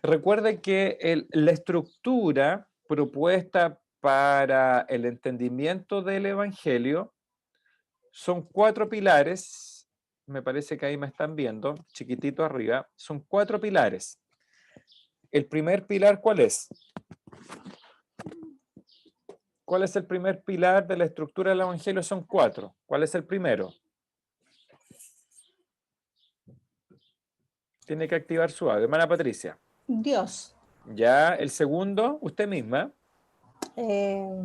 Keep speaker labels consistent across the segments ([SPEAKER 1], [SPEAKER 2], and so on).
[SPEAKER 1] Recuerde que la estructura propuesta para el entendimiento del Evangelio son cuatro pilares, me parece que ahí me están viendo, chiquitito arriba, son cuatro pilares. El primer pilar, ¿cuál es? ¿Cuál es el primer pilar de la estructura del Evangelio? Son cuatro. ¿Cuál es el primero? Tiene que activar su audio. Hermana Patricia.
[SPEAKER 2] Dios.
[SPEAKER 1] Ya, el segundo, usted misma.
[SPEAKER 2] Eh,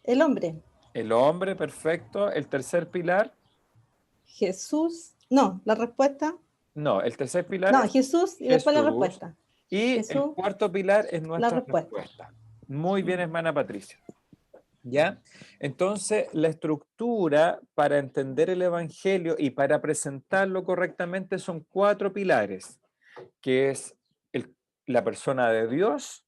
[SPEAKER 2] el hombre.
[SPEAKER 1] El hombre, perfecto. El tercer pilar.
[SPEAKER 2] Jesús. No, la respuesta.
[SPEAKER 1] No, el tercer pilar
[SPEAKER 2] No,
[SPEAKER 1] es
[SPEAKER 2] Jesús y después la
[SPEAKER 1] Jesús.
[SPEAKER 2] respuesta.
[SPEAKER 1] Y el
[SPEAKER 2] Jesús,
[SPEAKER 1] cuarto pilar es
[SPEAKER 2] la
[SPEAKER 1] nuestra
[SPEAKER 2] respuesta.
[SPEAKER 1] respuesta. Muy bien, hermana Patricia. ¿Ya? Entonces, la estructura para entender el Evangelio y para presentarlo correctamente son cuatro pilares, que es la persona de Dios,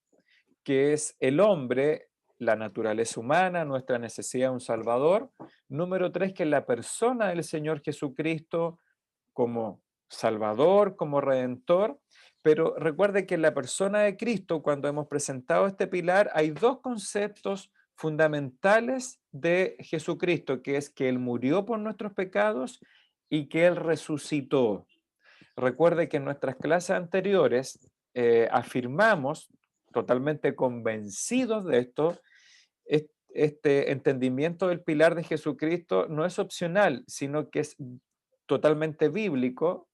[SPEAKER 1] que es el hombre, la naturaleza humana, nuestra necesidad de un Salvador. Número tres, que es la persona del Señor Jesucristo como Salvador, como Redentor. Pero recuerde que en la persona de Cristo, cuando hemos presentado este pilar, hay dos conceptos fundamentales de Jesucristo, que es que Él murió por nuestros pecados y que Él resucitó. Recuerde que en nuestras clases anteriores afirmamos, totalmente convencidos de esto, este entendimiento del pilar de Jesucristo no es opcional, sino que es totalmente bíblico,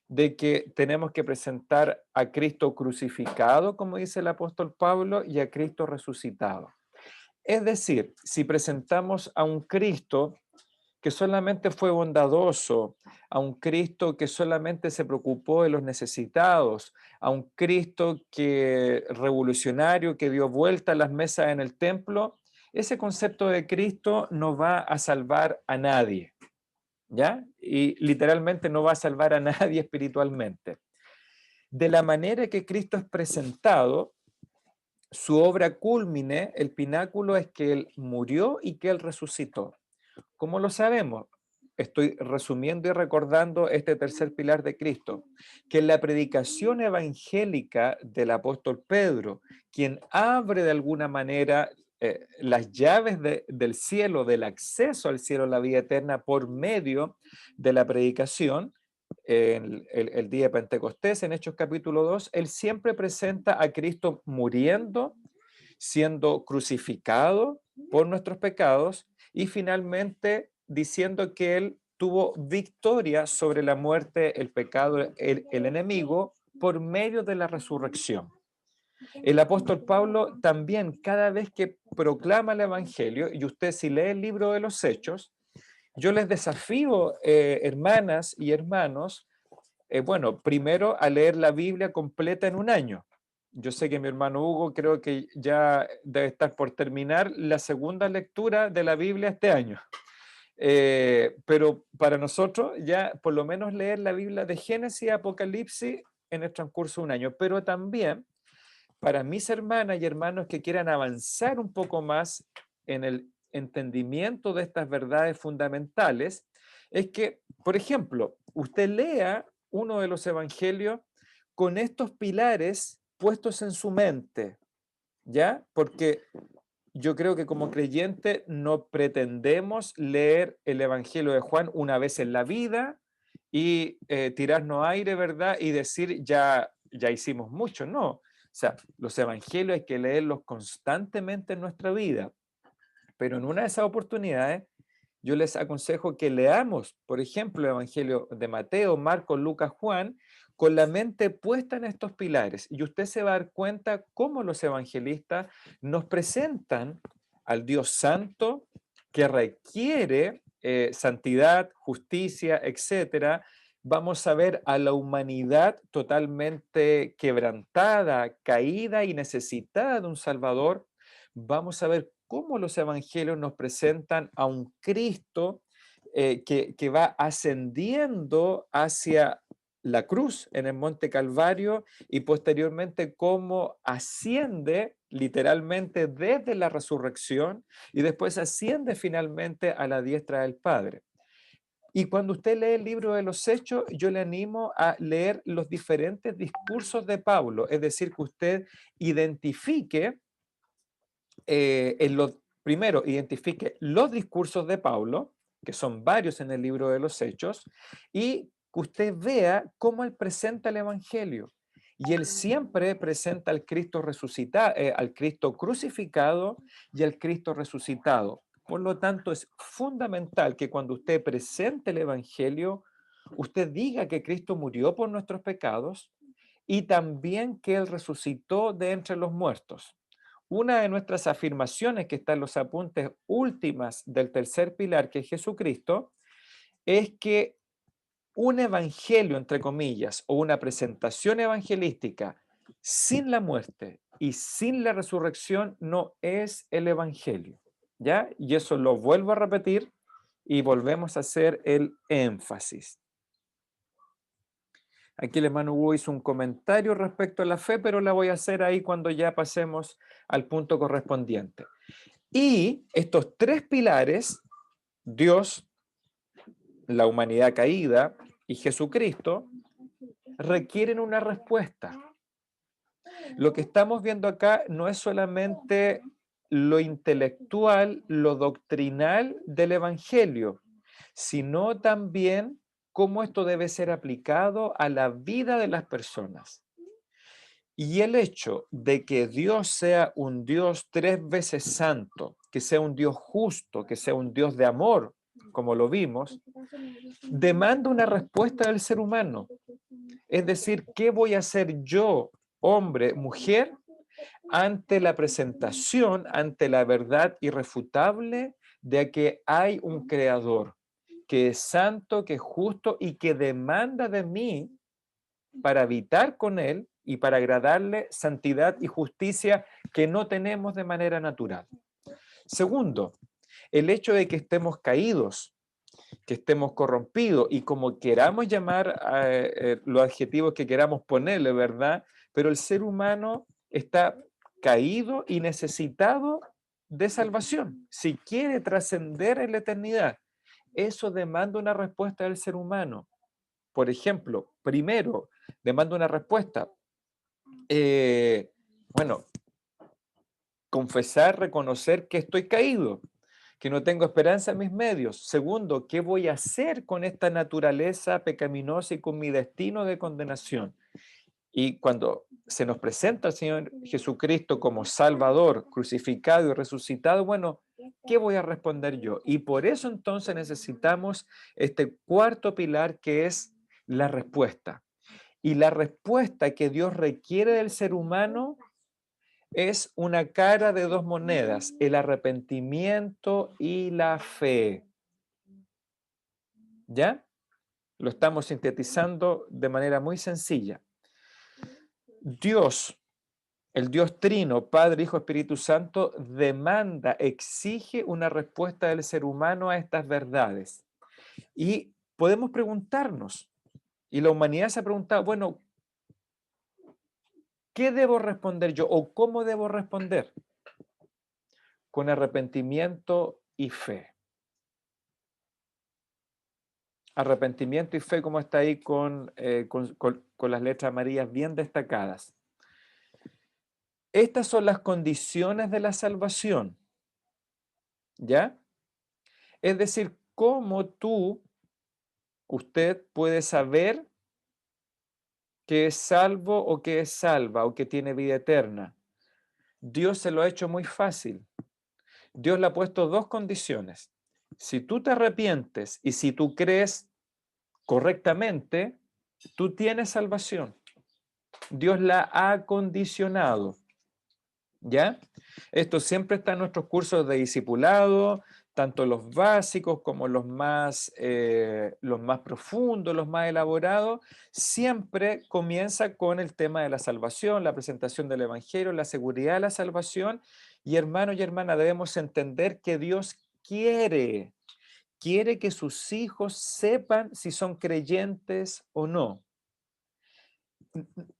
[SPEAKER 1] de que tenemos que presentar a Cristo crucificado, como dice el apóstol Pablo, y a Cristo resucitado. Es decir, si presentamos a un Cristo que solamente fue bondadoso, a un Cristo que solamente se preocupó de los necesitados, a un Cristo que revolucionario que dio vuelta a las mesas en el templo, ese concepto de Cristo no va a salvar a nadie, ¿ya? Y literalmente no va a salvar a nadie espiritualmente. De la manera que Cristo es presentado, su obra cúlmine, el pináculo, es que Él murió y que Él resucitó. ¿Cómo lo sabemos? Estoy resumiendo y recordando este tercer pilar de Cristo, que en la predicación evangélica del apóstol Pedro, quien abre de alguna manera las llaves del cielo, del acceso al cielo, la vida eterna, por medio de la predicación, el día de Pentecostés, en Hechos capítulo 2, él siempre presenta a Cristo muriendo, siendo crucificado por nuestros pecados y finalmente diciendo que Él tuvo victoria sobre la muerte, el pecado, el enemigo, por medio de la resurrección. El apóstol Pablo también cada vez que proclama el Evangelio, y usted si lee el libro de los Hechos, yo les desafío, hermanas y hermanos, bueno, primero a leer la Biblia completa en un año. Yo sé que mi hermano Hugo creo que ya debe estar por terminar la segunda lectura de la Biblia este año. Pero para nosotros ya por lo menos leer la Biblia de Génesis y Apocalipsis en el transcurso de un año, pero también para mis hermanas y hermanos que quieran avanzar un poco más en el entendimiento de estas verdades fundamentales, es que, por ejemplo, usted lea uno de los evangelios con estos pilares puestos en su mente, ¿ya? Porque yo creo que como creyente no pretendemos leer el Evangelio de Juan una vez en la vida y tirarnos aire, ¿verdad? Y decir, ya hicimos mucho, no. O sea, los evangelios hay que leerlos constantemente en nuestra vida, pero en una de esas oportunidades yo les aconsejo que leamos, por ejemplo, el Evangelio de Mateo, Marcos, Lucas, Juan, con la mente puesta en estos pilares. Y usted se va a dar cuenta cómo los evangelistas nos presentan al Dios santo que requiere santidad, justicia, etcétera. Vamos a ver a la humanidad totalmente quebrantada, caída y necesitada de un Salvador. Vamos a ver cómo los evangelios nos presentan a un Cristo que va ascendiendo hacia la cruz en el Monte Calvario y posteriormente cómo asciende literalmente desde la resurrección y después asciende finalmente a la diestra del Padre. Y cuando usted lee el libro de los Hechos, yo le animo a leer los diferentes discursos de Pablo, es decir, que usted identifique, primero, identifique los discursos de Pablo, que son varios en el libro de los Hechos, y que usted vea cómo él presenta el Evangelio. Y él siempre presenta al Cristo resucitado, al Cristo crucificado y al Cristo resucitado. Por lo tanto, es fundamental que cuando usted presente el Evangelio, usted diga que Cristo murió por nuestros pecados y también que Él resucitó de entre los muertos. Una de nuestras afirmaciones que está en los apuntes últimas del tercer pilar, que es Jesucristo, es que un evangelio, entre comillas, o una presentación evangelística sin la muerte y sin la resurrección no es el evangelio, ¿ya? Y eso lo vuelvo a repetir y volvemos a hacer el énfasis. Aquí el hermano Hugo hizo un comentario respecto a la fe, pero la voy a hacer ahí cuando ya pasemos al punto correspondiente. Y estos tres pilares, Dios, la humanidad caída y Jesucristo, requieren una respuesta. Lo que estamos viendo acá no es solamente lo intelectual, lo doctrinal del Evangelio, sino también cómo esto debe ser aplicado a la vida de las personas. Y el hecho de que Dios sea un Dios tres veces santo, que sea un Dios justo, que sea un Dios de amor, como lo vimos, demanda una respuesta del ser humano. Es decir, ¿qué voy a hacer yo, hombre, mujer, ante la presentación, ante la verdad irrefutable de que hay un creador que es santo, que es justo y que demanda de mí para habitar con él y para agradarle santidad y justicia que no tenemos de manera natural? Segundo, el hecho de que estemos caídos, que estemos corrompidos y como queramos llamar los adjetivos que queramos ponerle, ¿verdad? Pero el ser humano está caído y necesitado de salvación. Si quiere trascender en la eternidad, eso demanda una respuesta del ser humano. Por ejemplo, primero, demanda una respuesta. Bueno, confesar, reconocer que estoy caído, que no tengo esperanza en mis medios. Segundo, ¿qué voy a hacer con esta naturaleza pecaminosa y con mi destino de condenación? Y cuando se nos presenta el Señor Jesucristo como Salvador, crucificado y resucitado, bueno, ¿qué voy a responder yo? Y por eso entonces necesitamos este cuarto pilar que es la respuesta. Y la respuesta que Dios requiere del ser humano es una cara de dos monedas, el arrepentimiento y la fe. ¿Ya? Lo estamos sintetizando de manera muy sencilla. Dios, el Dios Trino, Padre, Hijo, Espíritu Santo, demanda, exige una respuesta del ser humano a estas verdades. Y podemos preguntarnos, y la humanidad se ha preguntado, bueno, ¿qué debo responder yo o cómo debo responder? Con arrepentimiento y fe. Arrepentimiento y fe, como está ahí con las letras amarillas bien destacadas. Estas son las condiciones de la salvación, ¿ya? Es decir, cómo usted puede saber que es salvo o que es salva o que tiene vida eterna. Dios se lo ha hecho muy fácil. Dios le ha puesto dos condiciones. Si tú te arrepientes y si tú crees correctamente, tú tienes salvación. Dios la ha condicionado. ¿Ya? Esto siempre está en nuestros cursos de discipulado, tanto los básicos como los más profundos, los más elaborados. Siempre comienza con el tema de la salvación, la presentación del Evangelio, la seguridad de la salvación. Y hermanos y hermanas, debemos entender que Dios quiere que sus hijos sepan si son creyentes o no.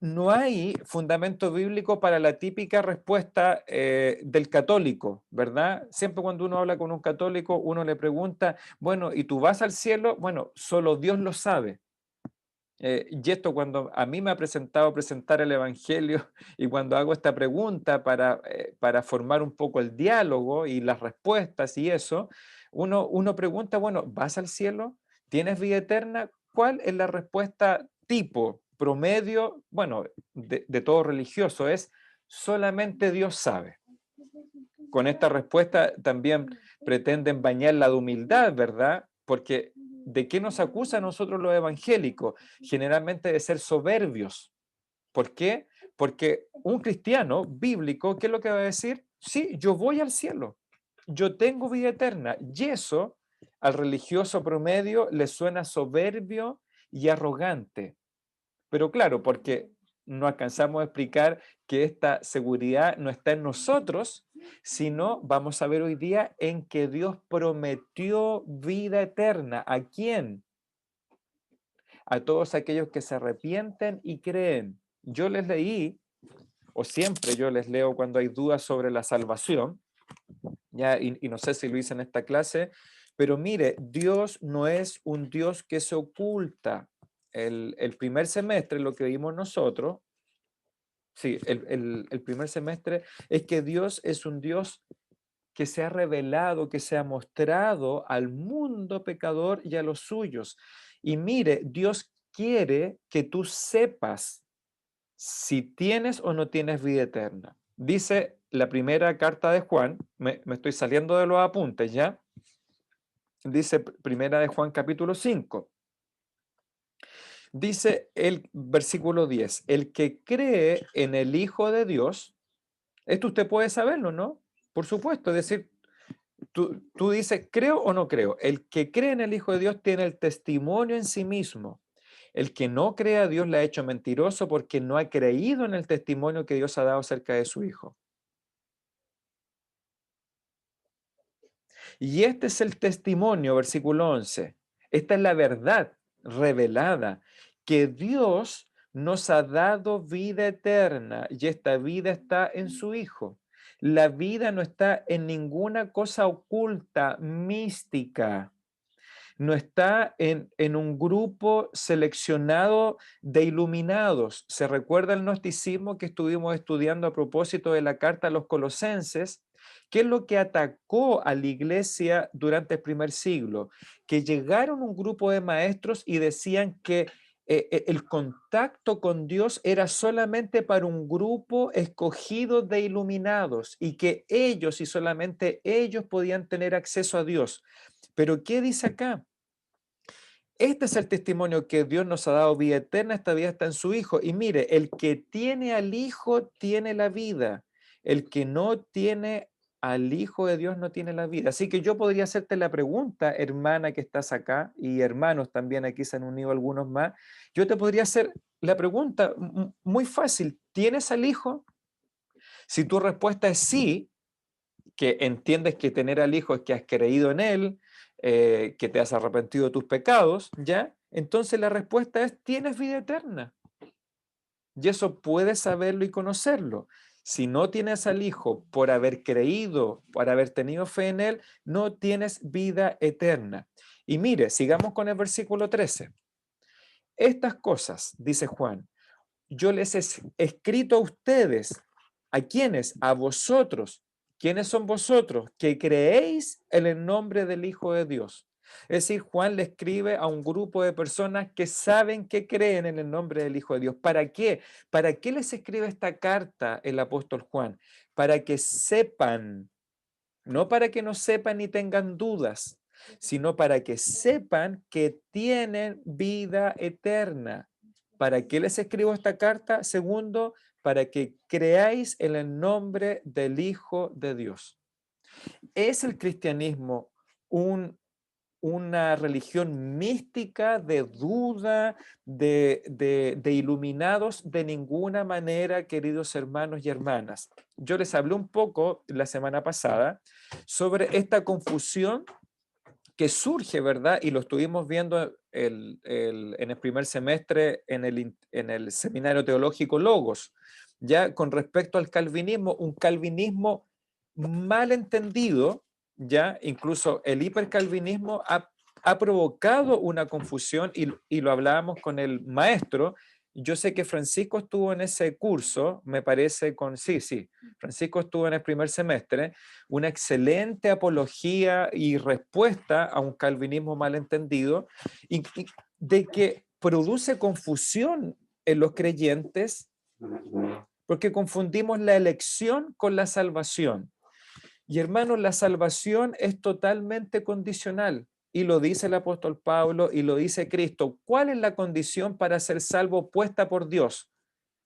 [SPEAKER 1] no hay fundamento bíblico para la típica respuesta del católico, ¿verdad? Siempre cuando uno habla con un católico, uno le pregunta, bueno, ¿y tú vas al cielo? Bueno, solo Dios lo sabe. Y esto cuando a mí me ha presentado presentar el Evangelio y cuando hago esta pregunta para formar un poco el diálogo y las respuestas y eso, uno pregunta, bueno, ¿vas al cielo? ¿Tienes vida eterna? ¿Cuál es la respuesta tipo, promedio, bueno, de todo religioso? Es solamente Dios sabe. Con esta respuesta también pretenden bañarla de humildad, ¿verdad? Porque ¿de qué nos acusa a nosotros los evangélicos? Generalmente de ser soberbios. ¿Por qué? Porque un cristiano bíblico, ¿qué es lo que va a decir? Sí, yo voy al cielo, yo tengo vida eterna. Y eso al religioso promedio le suena soberbio y arrogante. Pero claro, porque no alcanzamos a explicar que esta seguridad no está en nosotros, sino vamos a ver hoy día en que Dios prometió vida eterna. ¿A quién? A todos aquellos que se arrepienten y creen. Yo les leí, o siempre yo les leo cuando hay dudas sobre la salvación, ya, y no sé si lo hice en esta clase, pero mire, Dios no es un Dios que se oculta. El primer semestre, lo que vimos nosotros, sí, el primer semestre es que Dios es un Dios que se ha revelado, que se ha mostrado al mundo pecador y a los suyos. Y mire, Dios quiere que tú sepas si tienes o no tienes vida eterna. Dice la primera carta de Juan, me estoy saliendo de los apuntes ya, dice primera de Juan capítulo 5. Dice el versículo 10, el que cree en el Hijo de Dios, esto usted puede saberlo, ¿no? Por supuesto, es decir, tú dices, ¿creo o no creo? El que cree en el Hijo de Dios tiene el testimonio en sí mismo. El que no cree a Dios le ha hecho mentiroso porque no ha creído en el testimonio que Dios ha dado acerca de su Hijo. Y este es el testimonio, versículo 11. Esta es la verdad revelada, que Dios nos ha dado vida eterna y esta vida está en su Hijo. La vida no está en ninguna cosa oculta, mística. No está en un grupo seleccionado de iluminados. ¿Se recuerda el gnosticismo que estuvimos estudiando a propósito de la carta a los colosenses? ¿Qué es lo que atacó a la iglesia durante el primer siglo? Que llegaron un grupo de maestros y decían que el contacto con Dios era solamente para un grupo escogido de iluminados y que ellos y solamente ellos podían tener acceso a Dios. Pero ¿qué dice acá? Este es el testimonio que Dios nos ha dado vida eterna, esta vida está en su Hijo. Y mire, el que tiene al Hijo tiene la vida. El que no tiene al Hijo de Dios no tiene la vida. Así que yo podría hacerte la pregunta, hermana que estás acá, y hermanos también, aquí se han unido algunos más. Yo te podría hacer la pregunta muy fácil. ¿Tienes al Hijo? Si tu respuesta es sí, que entiendes que tener al Hijo es que has creído en Él, que te has arrepentido de tus pecados, ¿ya? Entonces la respuesta es, tienes vida eterna. Y eso puedes saberlo y conocerlo. Si no tienes al Hijo por haber creído, por haber tenido fe en Él, no tienes vida eterna. Y mire, sigamos con el versículo 13. Estas cosas, dice Juan, yo les he escrito a ustedes. ¿A quiénes? A vosotros. ¿Quiénes son vosotros? Que creéis en el nombre del Hijo de Dios. Es decir, Juan le escribe a un grupo de personas que saben que creen en el nombre del Hijo de Dios. ¿Para qué? ¿Para qué les escribe esta carta el apóstol Juan? Para que sepan, no para que no sepan ni tengan dudas, sino para que sepan que tienen vida eterna. ¿Para qué les escribo esta carta? Segundo, para que creáis en el nombre del Hijo de Dios. ¿Es el cristianismo una religión mística de duda, de iluminados? De ninguna manera, queridos hermanos y hermanas. Yo les hablé un poco la semana pasada sobre esta confusión que surge, ¿verdad? Y lo estuvimos viendo en el primer semestre en el seminario teológico Logos, ya con respecto al calvinismo, un calvinismo mal entendido, ya incluso el hipercalvinismo ha provocado una confusión y lo hablábamos con el maestro. Yo sé que Francisco estuvo en ese curso, me parece sí, Francisco estuvo en el primer semestre, una excelente apología y respuesta a un calvinismo malentendido, y de que produce confusión en los creyentes porque confundimos la elección con la salvación. Y hermanos, la salvación es totalmente condicional. Y lo dice el apóstol Pablo y lo dice Cristo. ¿Cuál es la condición para ser salvo puesta por Dios?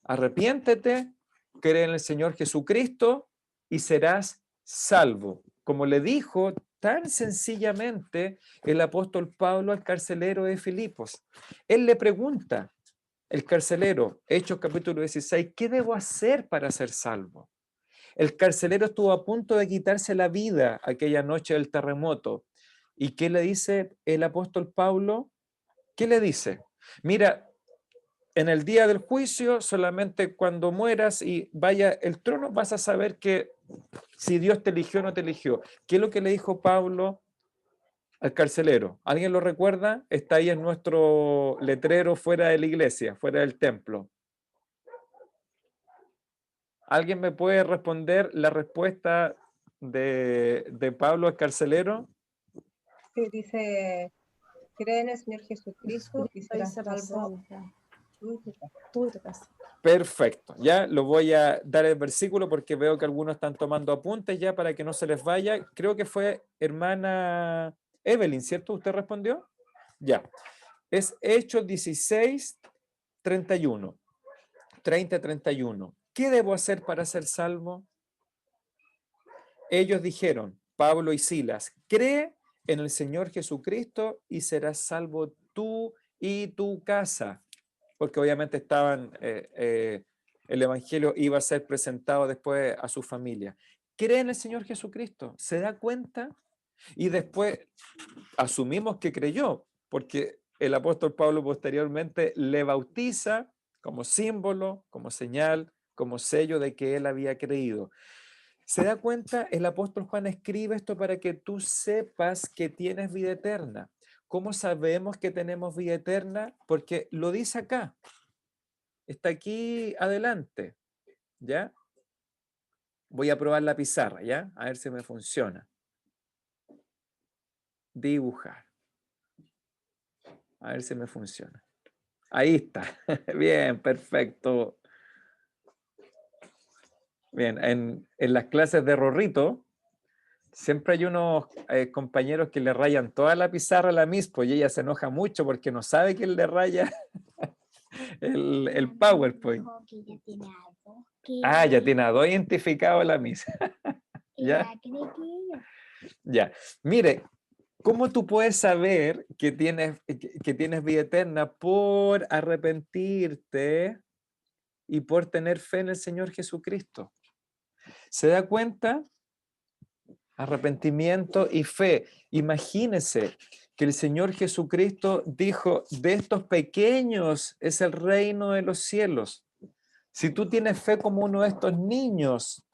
[SPEAKER 1] Arrepiéntete, cree en el Señor Jesucristo y serás salvo. Como le dijo tan sencillamente el apóstol Pablo al carcelero de Filipos. Él le pregunta, el carcelero, Hechos capítulo 16, ¿qué debo hacer para ser salvo? El carcelero estuvo a punto de quitarse la vida aquella noche del terremoto. ¿Y qué le dice el apóstol Pablo? ¿Qué le dice? Mira, en el día del juicio, solamente cuando mueras y vaya el trono, vas a saber que si Dios te eligió o no te eligió. ¿Qué es lo que le dijo Pablo al carcelero? ¿Alguien lo recuerda? Está ahí en nuestro letrero fuera de la iglesia, fuera del templo. ¿Alguien me puede responder la respuesta de Pablo al carcelero?
[SPEAKER 3] Sí, dice, cree en el Señor Jesucristo y serás
[SPEAKER 2] serás
[SPEAKER 3] salvo
[SPEAKER 2] salvo.
[SPEAKER 3] tú y tu casa.
[SPEAKER 2] Tú y tu casa.
[SPEAKER 1] Perfecto, ya lo voy a dar el versículo porque veo que algunos están tomando apuntes ya para que no se les vaya. Creo que fue hermana Evelyn, ¿cierto? ¿Usted respondió? Ya. Es Hechos 16, 31. 30, 31. ¿Qué debo hacer para ser salvo? Ellos dijeron, Pablo y Silas, cree en el Señor Jesucristo y serás salvo tú y tu casa. Porque obviamente el Evangelio iba a ser presentado después a su familia. Cree en el Señor Jesucristo, ¿se da cuenta? Y después asumimos que creyó, porque el apóstol Pablo posteriormente le bautiza como símbolo, como señal, como sello de que él había creído. ¿Se da cuenta? El apóstol Juan escribe esto para que tú sepas que tienes vida eterna. ¿Cómo sabemos que tenemos vida eterna? Porque lo dice acá. Está aquí adelante, ¿ya? Voy a probar la pizarra, ¿ya? A ver si me funciona. Dibujar. A ver si me funciona. Ahí está. Bien, perfecto. Bien, en las clases de Rorrito, siempre hay unos compañeros que le rayan toda la pizarra a la mispo y ella se enoja mucho porque no sabe que él le raya el PowerPoint. Ah, ya tiene a dos identificados la misa. ¿Ya? Ya. Mire, ¿cómo tú puedes saber que tienes vida eterna? Por arrepentirte y por tener fe en el Señor Jesucristo. ¿Se da cuenta? Arrepentimiento y fe. Imagínese que el Señor Jesucristo dijo, de estos pequeños es el reino de los cielos. Si tú tienes fe como uno de estos niños,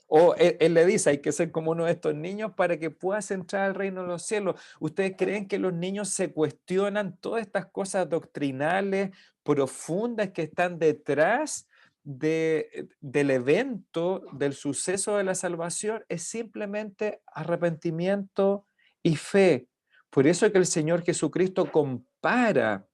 [SPEAKER 1] o él le dice, hay que ser como uno de estos niños para que puedas entrar al reino de los cielos. ¿Ustedes creen que los niños se cuestionan todas estas cosas doctrinales profundas que están detrás del evento, del suceso de la salvación? Es simplemente arrepentimiento y fe. Por eso es que el Señor Jesucristo compara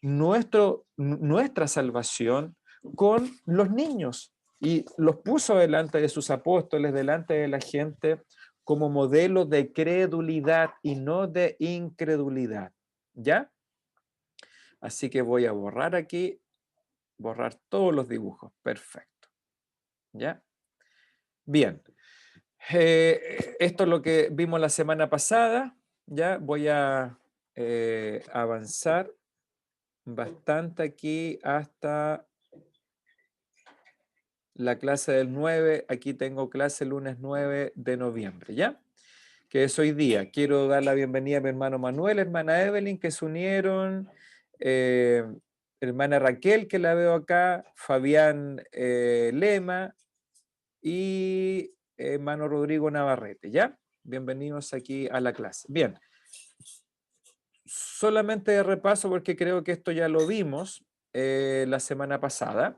[SPEAKER 1] nuestra salvación con los niños y los puso delante de sus apóstoles, delante de la gente, como modelo de credulidad y no de incredulidad. ¿Ya? Así que voy a borrar aquí, borrar todos los dibujos. Perfecto. ¿Ya? Bien. Esto es lo que vimos la semana pasada. Ya voy a avanzar bastante aquí hasta la clase del 9, aquí tengo clase el lunes 9 de noviembre, ¿ya? que es hoy día. Quiero dar la bienvenida a mi hermano Manuel, hermana Evelyn, que se unieron, hermana Raquel, que la veo acá, Fabián Lema y hermano Rodrigo Navarrete, ¿ya? Bienvenidos aquí a la clase. Bien, solamente de repaso porque creo que esto ya lo vimos la semana pasada.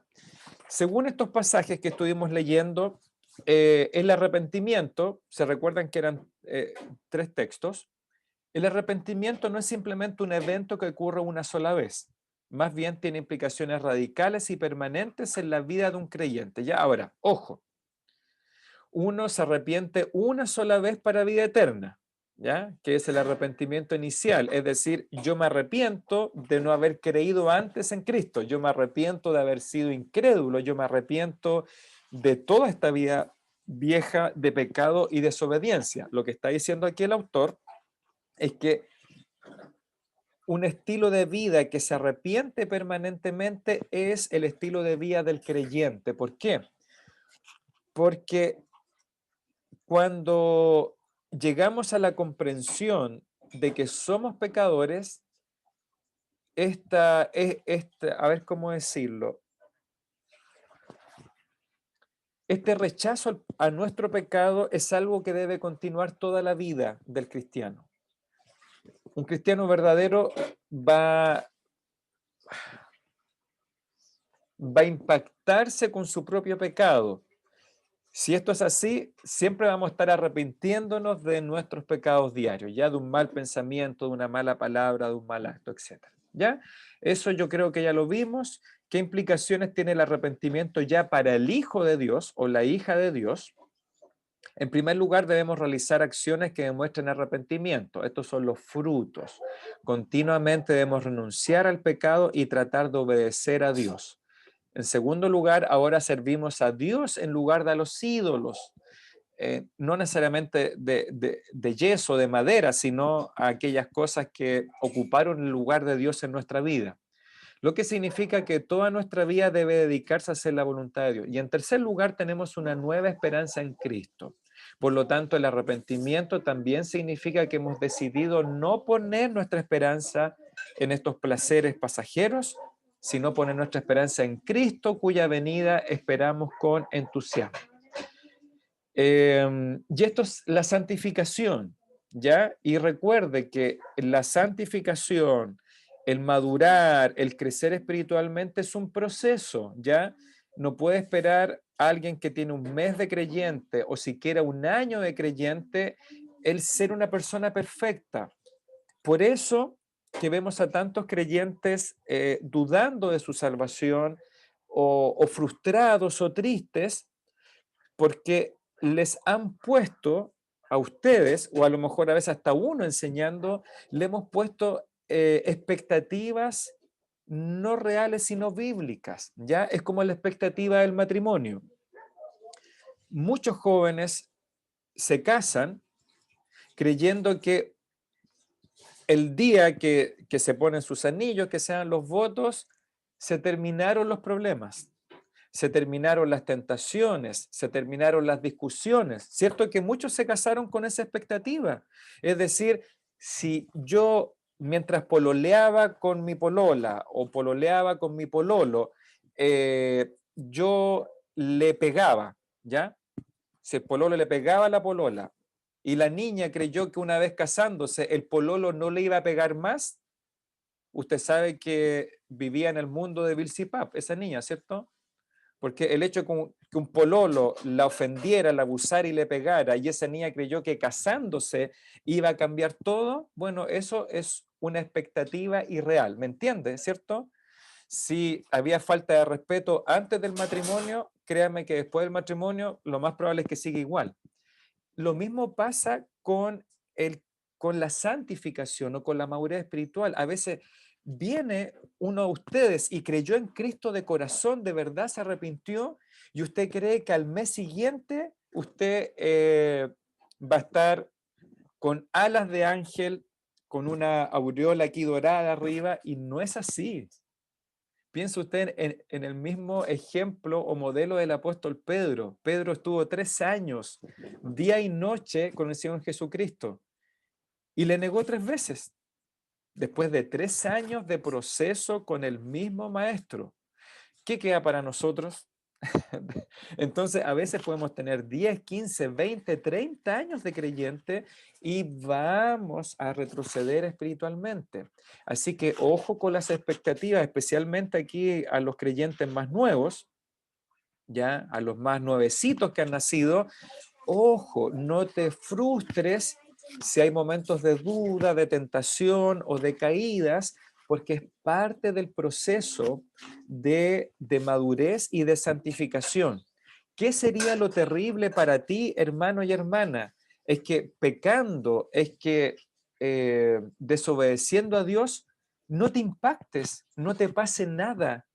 [SPEAKER 1] Según estos pasajes que estuvimos leyendo, el arrepentimiento, se recuerdan que eran 3 textos, el arrepentimiento no es simplemente un evento que ocurre una sola vez, más bien tiene implicaciones radicales y permanentes en la vida de un creyente. Ya ahora, ojo, uno se arrepiente una sola vez para vida eterna, ¿ya? Que es el arrepentimiento inicial, es decir, yo me arrepiento de no haber creído antes en Cristo, yo me arrepiento de haber sido incrédulo, yo me arrepiento de toda esta vida vieja de pecado y desobediencia. Lo que está diciendo aquí el autor es que un estilo de vida que se arrepiente permanentemente es el estilo de vida del creyente. ¿Por qué? Porque cuando llegamos a la comprensión de que somos pecadores, a ver cómo decirlo, este rechazo a nuestro pecado es algo que debe continuar toda la vida del cristiano. Un cristiano verdadero va a impactarse con su propio pecado. Si esto es así, siempre vamos a estar arrepintiéndonos de nuestros pecados diarios, ya de un mal pensamiento, de una mala palabra, de un mal acto, etc. ¿Ya? Eso yo creo que ya lo vimos. ¿Qué implicaciones tiene el arrepentimiento ya para el hijo de Dios o la hija de Dios? En primer lugar, debemos realizar acciones que demuestren arrepentimiento. Estos son los frutos. Continuamente debemos renunciar al pecado y tratar de obedecer a Dios. En segundo lugar, ahora servimos a Dios en lugar de a los ídolos. No necesariamente de yeso, de madera, sino a aquellas cosas que ocuparon el lugar de Dios en nuestra vida. Lo que significa que toda nuestra vida debe dedicarse a hacer la voluntad de Dios. Y en tercer lugar, tenemos una nueva esperanza en Cristo. Por lo tanto, el arrepentimiento también significa que hemos decidido no poner nuestra esperanza en estos placeres pasajeros, sino poner nuestra esperanza en Cristo, cuya venida esperamos con entusiasmo. Y esto es la santificación, ¿ya? Y recuerde que la santificación, el madurar, el crecer espiritualmente es un proceso, ¿ya? No puede esperar a alguien que tiene un mes de creyente o siquiera un año de creyente el ser una persona perfecta. Por eso que vemos a tantos creyentes dudando de su salvación o frustrados o tristes porque les han puesto a ustedes, o a lo mejor a veces hasta uno enseñando, le hemos puesto expectativas no reales, sino bíblicas, ¿ya? Es como la expectativa del matrimonio. Muchos jóvenes se casan creyendo que el día que se ponen sus anillos, que sean los votos, se terminaron los problemas. Se terminaron las tentaciones, se terminaron las discusiones. Cierto que muchos se casaron con esa expectativa. Es decir, si yo mientras pololeaba con mi polola o pololeaba con mi pololo, yo le pegaba, ¿ya? Si el pololo le pegaba a la polola y la niña creyó que una vez casándose el pololo no le iba a pegar más, usted sabe que vivía en el mundo de Bilzipap, esa niña, ¿cierto? Porque el hecho de que un pololo la ofendiera, la abusara y le pegara, y esa niña creyó que casándose iba a cambiar todo, bueno, eso es una expectativa irreal, ¿me entiende? ¿Cierto? Si había falta de respeto antes del matrimonio, créame que después del matrimonio lo más probable es que siga igual. Lo mismo pasa con la santificación o con la madurez espiritual. A veces viene uno de ustedes y creyó en Cristo de corazón, de verdad se arrepintió, y usted cree que al mes siguiente usted va a estar con alas de ángel, con una aureola aquí dorada arriba, y no es así. Piensa usted en el mismo ejemplo o modelo del apóstol Pedro. Pedro estuvo 3 años, día y noche, con el Señor Jesucristo y le negó 3 veces. Después de 3 años de proceso con el mismo maestro. ¿Qué queda para nosotros? Entonces, a veces podemos tener 10, 15, 20, 30 años de creyente y vamos a retroceder espiritualmente. Así que ojo con las expectativas, especialmente aquí a los creyentes más nuevos, ya a los más nuevecitos que han nacido. Ojo, no te frustres si hay momentos de duda, de tentación o de caídas, porque es parte del proceso de madurez y de santificación. ¿Qué sería lo terrible para ti, hermano y hermana? Es que pecando, es que desobedeciendo a Dios, no te impactes, no te pase nada.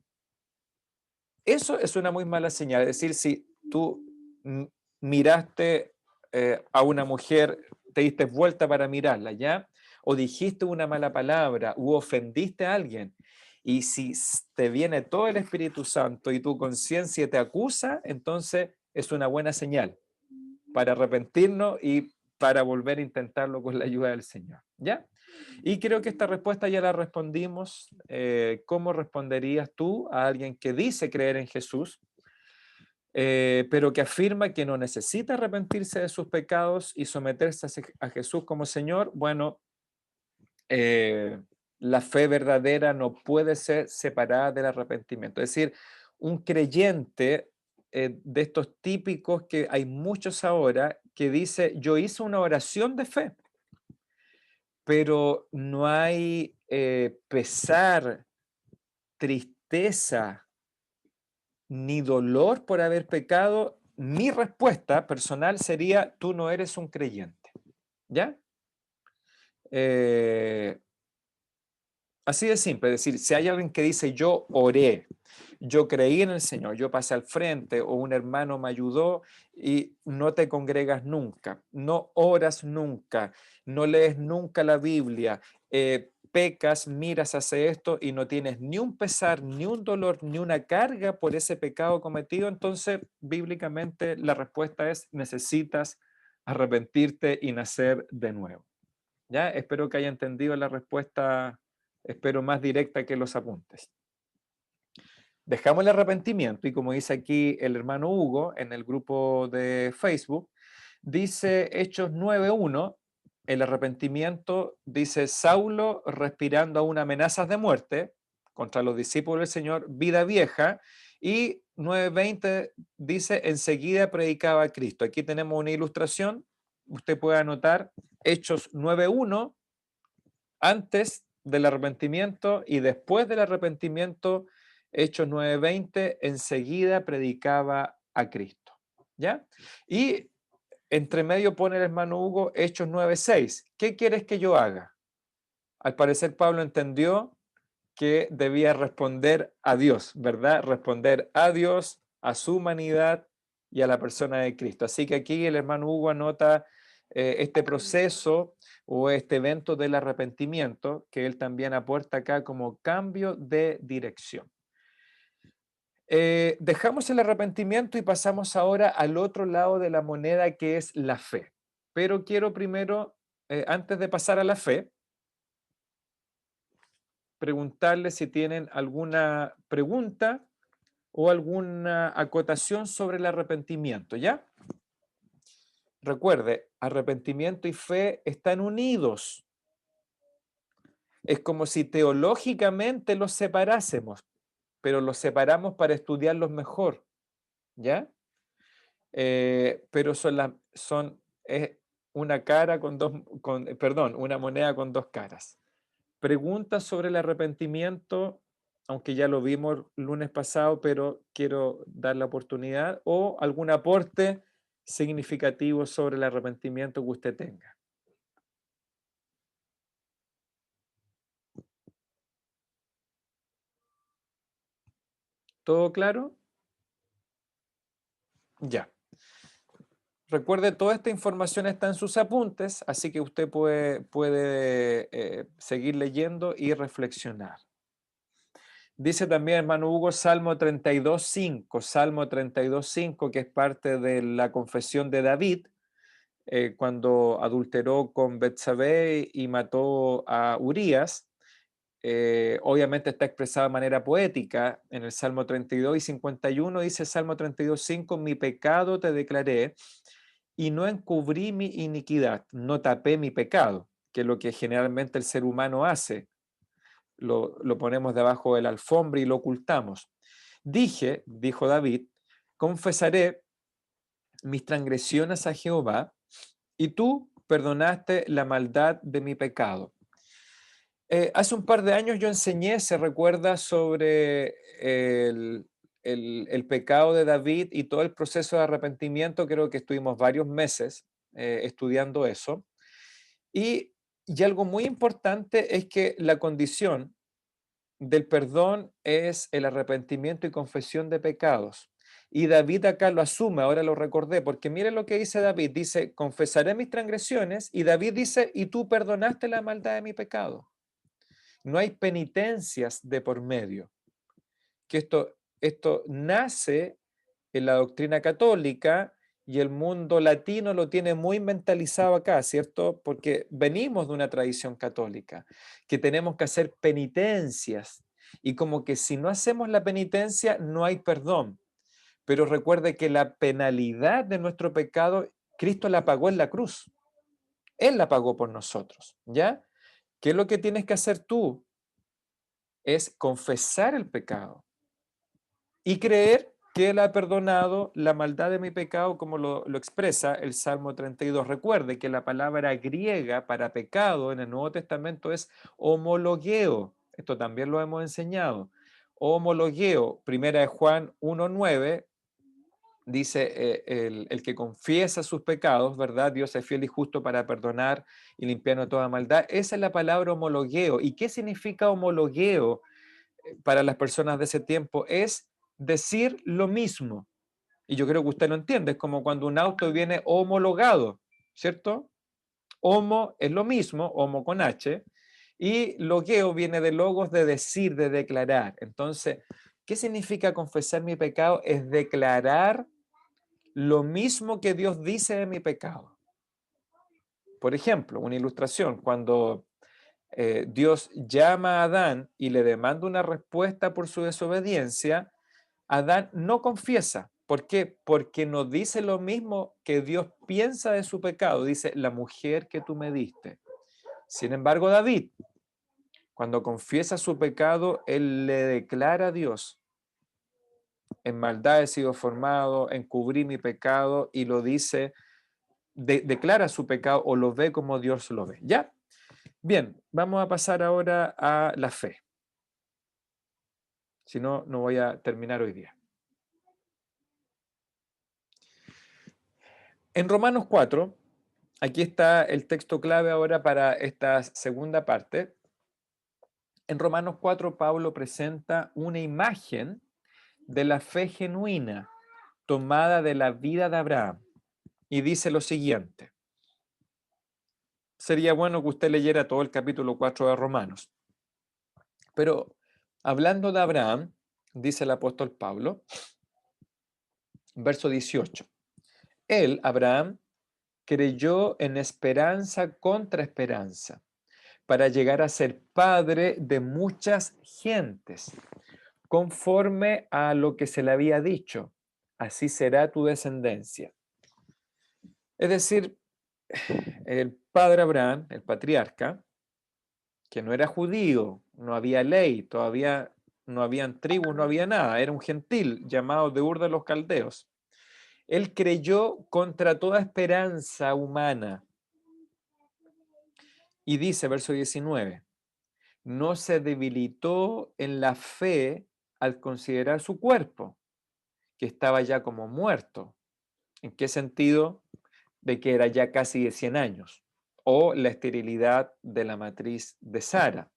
[SPEAKER 1] Eso es una muy mala señal. Es decir, si tú miraste a una mujer, te diste vuelta para mirarla, ¿ya? O dijiste una mala palabra, u ofendiste a alguien, y si te viene todo el Espíritu Santo y tu conciencia te acusa, entonces es una buena señal para arrepentirnos y para volver a intentarlo con la ayuda del Señor, ¿ya? Y creo que esta respuesta ya la respondimos. ¿Cómo responderías tú a alguien que dice creer en Jesús, pero que afirma que no necesita arrepentirse de sus pecados y someterse a Jesús como Señor? Bueno, la fe verdadera no puede ser separada del arrepentimiento. Es decir, un creyente de estos típicos que hay muchos ahora, que dice, yo hice una oración de fe, pero no hay pesar, tristeza, ni dolor por haber pecado. Mi respuesta personal sería, tú no eres un creyente, ¿ya? Así de simple, es decir, si hay alguien que dice, yo oré, yo creí en el Señor, yo pasé al frente o un hermano me ayudó y no te congregas nunca, no oras nunca, no lees nunca la Biblia, pecas, miras hacia esto y no tienes ni un pesar, ni un dolor, ni una carga por ese pecado cometido, entonces bíblicamente la respuesta es necesitas arrepentirte y nacer de nuevo. ¿Ya? Espero que haya entendido la respuesta, espero más directa que los apuntes. Dejamos el arrepentimiento y como dice aquí el hermano Hugo en el grupo de Facebook, dice Hechos 9:1, el arrepentimiento, dice Saulo respirando aún amenazas de muerte contra los discípulos del Señor, vida vieja, y 9:20 dice enseguida predicaba a Cristo. Aquí tenemos una ilustración, usted puede anotar Hechos 9:1 antes del arrepentimiento y después del arrepentimiento, Hechos 9:20, enseguida predicaba a Cristo. ¿Ya? Y entre medio pone el hermano Hugo Hechos 9:6. ¿Qué quieres que yo haga? Al parecer Pablo entendió que debía responder a Dios, ¿verdad? Responder a Dios, a su humanidad y a la persona de Cristo. Así que aquí el hermano Hugo anota este proceso o este evento del arrepentimiento que él también aporta acá como cambio de dirección. Dejamos el arrepentimiento y pasamos ahora al otro lado de la moneda que es la fe. Pero quiero primero, antes de pasar a la fe, preguntarles si tienen alguna pregunta o alguna acotación sobre el arrepentimiento, ¿ya? Recuerde, arrepentimiento y fe están unidos. Es como si teológicamente los separásemos, pero los separamos para estudiarlos mejor, ¿ya? Pero es una cara con dos, perdón, una moneda con dos caras. Preguntas sobre el arrepentimiento, aunque ya lo vimos el lunes pasado, pero quiero dar la oportunidad, o algún aporte significativo sobre el arrepentimiento que usted tenga. ¿Todo claro? Ya. Recuerde, toda esta información está en sus apuntes, así que usted puede seguir leyendo y reflexionar. Dice también, hermano Hugo, Salmo 32.5, que es parte de la confesión de David, cuando adulteró con Betsabé y mató a Urías. Obviamente está expresada de manera poética en el Salmo 32 y 51, dice Salmo 32.5, mi pecado te declaré y no encubrí mi iniquidad, no tapé mi pecado, que es lo que generalmente el ser humano hace. Lo ponemos debajo de la alfombra y lo ocultamos. Dije, dijo David, confesaré mis transgresiones a Jehová y tú perdonaste la maldad de mi pecado. Hace un par de años yo enseñé, se recuerda, sobre el pecado de David y todo el proceso de arrepentimiento. Creo que estuvimos varios meses estudiando eso. Y algo muy importante es que la condición del perdón es el arrepentimiento y confesión de pecados. Y David acá lo asume, ahora lo recordé, porque miren lo que dice David, dice, confesaré mis transgresiones, y David dice, y tú perdonaste la maldad de mi pecado. No hay penitencias de por medio. Que esto nace en la doctrina católica y el mundo latino lo tiene muy mentalizado acá, ¿cierto? Porque venimos de una tradición católica, que tenemos que hacer penitencias y como que si no hacemos la penitencia no hay perdón. Pero recuerde que la penalidad de nuestro pecado, Cristo la pagó en la cruz. Él la pagó por nosotros, ¿ya? ¿Qué es lo que tienes que hacer tú? Es confesar el pecado y creer que Él ha perdonado la maldad de mi pecado, como lo expresa el Salmo 32. Recuerde que la palabra griega para pecado en el Nuevo Testamento es homologueo. Esto también lo hemos enseñado. Homologueo, primera de Juan 1:9, dice el que confiesa sus pecados, ¿verdad? Dios es fiel y justo para perdonar y limpiarnos de toda maldad. Esa es la palabra homologueo. ¿Y qué significa homologueo para las personas de ese tiempo? Es decir lo mismo. Y yo creo que usted lo entiende, es como cuando un auto viene homologado, ¿cierto? Homo es lo mismo, homo con H, y logueo viene de logos, de decir, de declarar. Entonces, ¿qué significa confesar mi pecado? Es declarar lo mismo que Dios dice de mi pecado. Por ejemplo, una ilustración, cuando Dios llama a Adán y le demanda una respuesta por su desobediencia, Adán no confiesa. ¿Por qué? Porque no dice lo mismo que Dios piensa de su pecado. Dice, la mujer que tú me diste. Sin embargo, David, cuando confiesa su pecado, él le declara a Dios, en maldad he sido formado, encubrí mi pecado, y lo dice, declara su pecado o lo ve como Dios lo ve. ¿Ya? Bien, vamos a pasar ahora a la fe. Si no, no voy a terminar hoy día. En Romanos 4, aquí está el texto clave ahora para esta segunda parte. En Romanos 4, Pablo presenta una imagen de la fe genuina tomada de la vida de Abraham y dice lo siguiente. Sería bueno que usted leyera todo el capítulo 4 de Romanos. Pero hablando de Abraham, dice el apóstol Pablo, verso 18. Él, Abraham, creyó en esperanza contra esperanza, para llegar a ser padre de muchas gentes, conforme a lo que se le había dicho, así será tu descendencia. Es decir, el padre Abraham, el patriarca, que no era judío, no había ley, todavía no habían tribus, no había nada, era un gentil llamado de Ur de los Caldeos. Él creyó contra toda esperanza humana. Y dice, verso 19, no se debilitó en la fe al considerar su cuerpo, que estaba ya como muerto. ¿En qué sentido? De que era ya casi de 100 años, o la esterilidad de la matriz de Sara.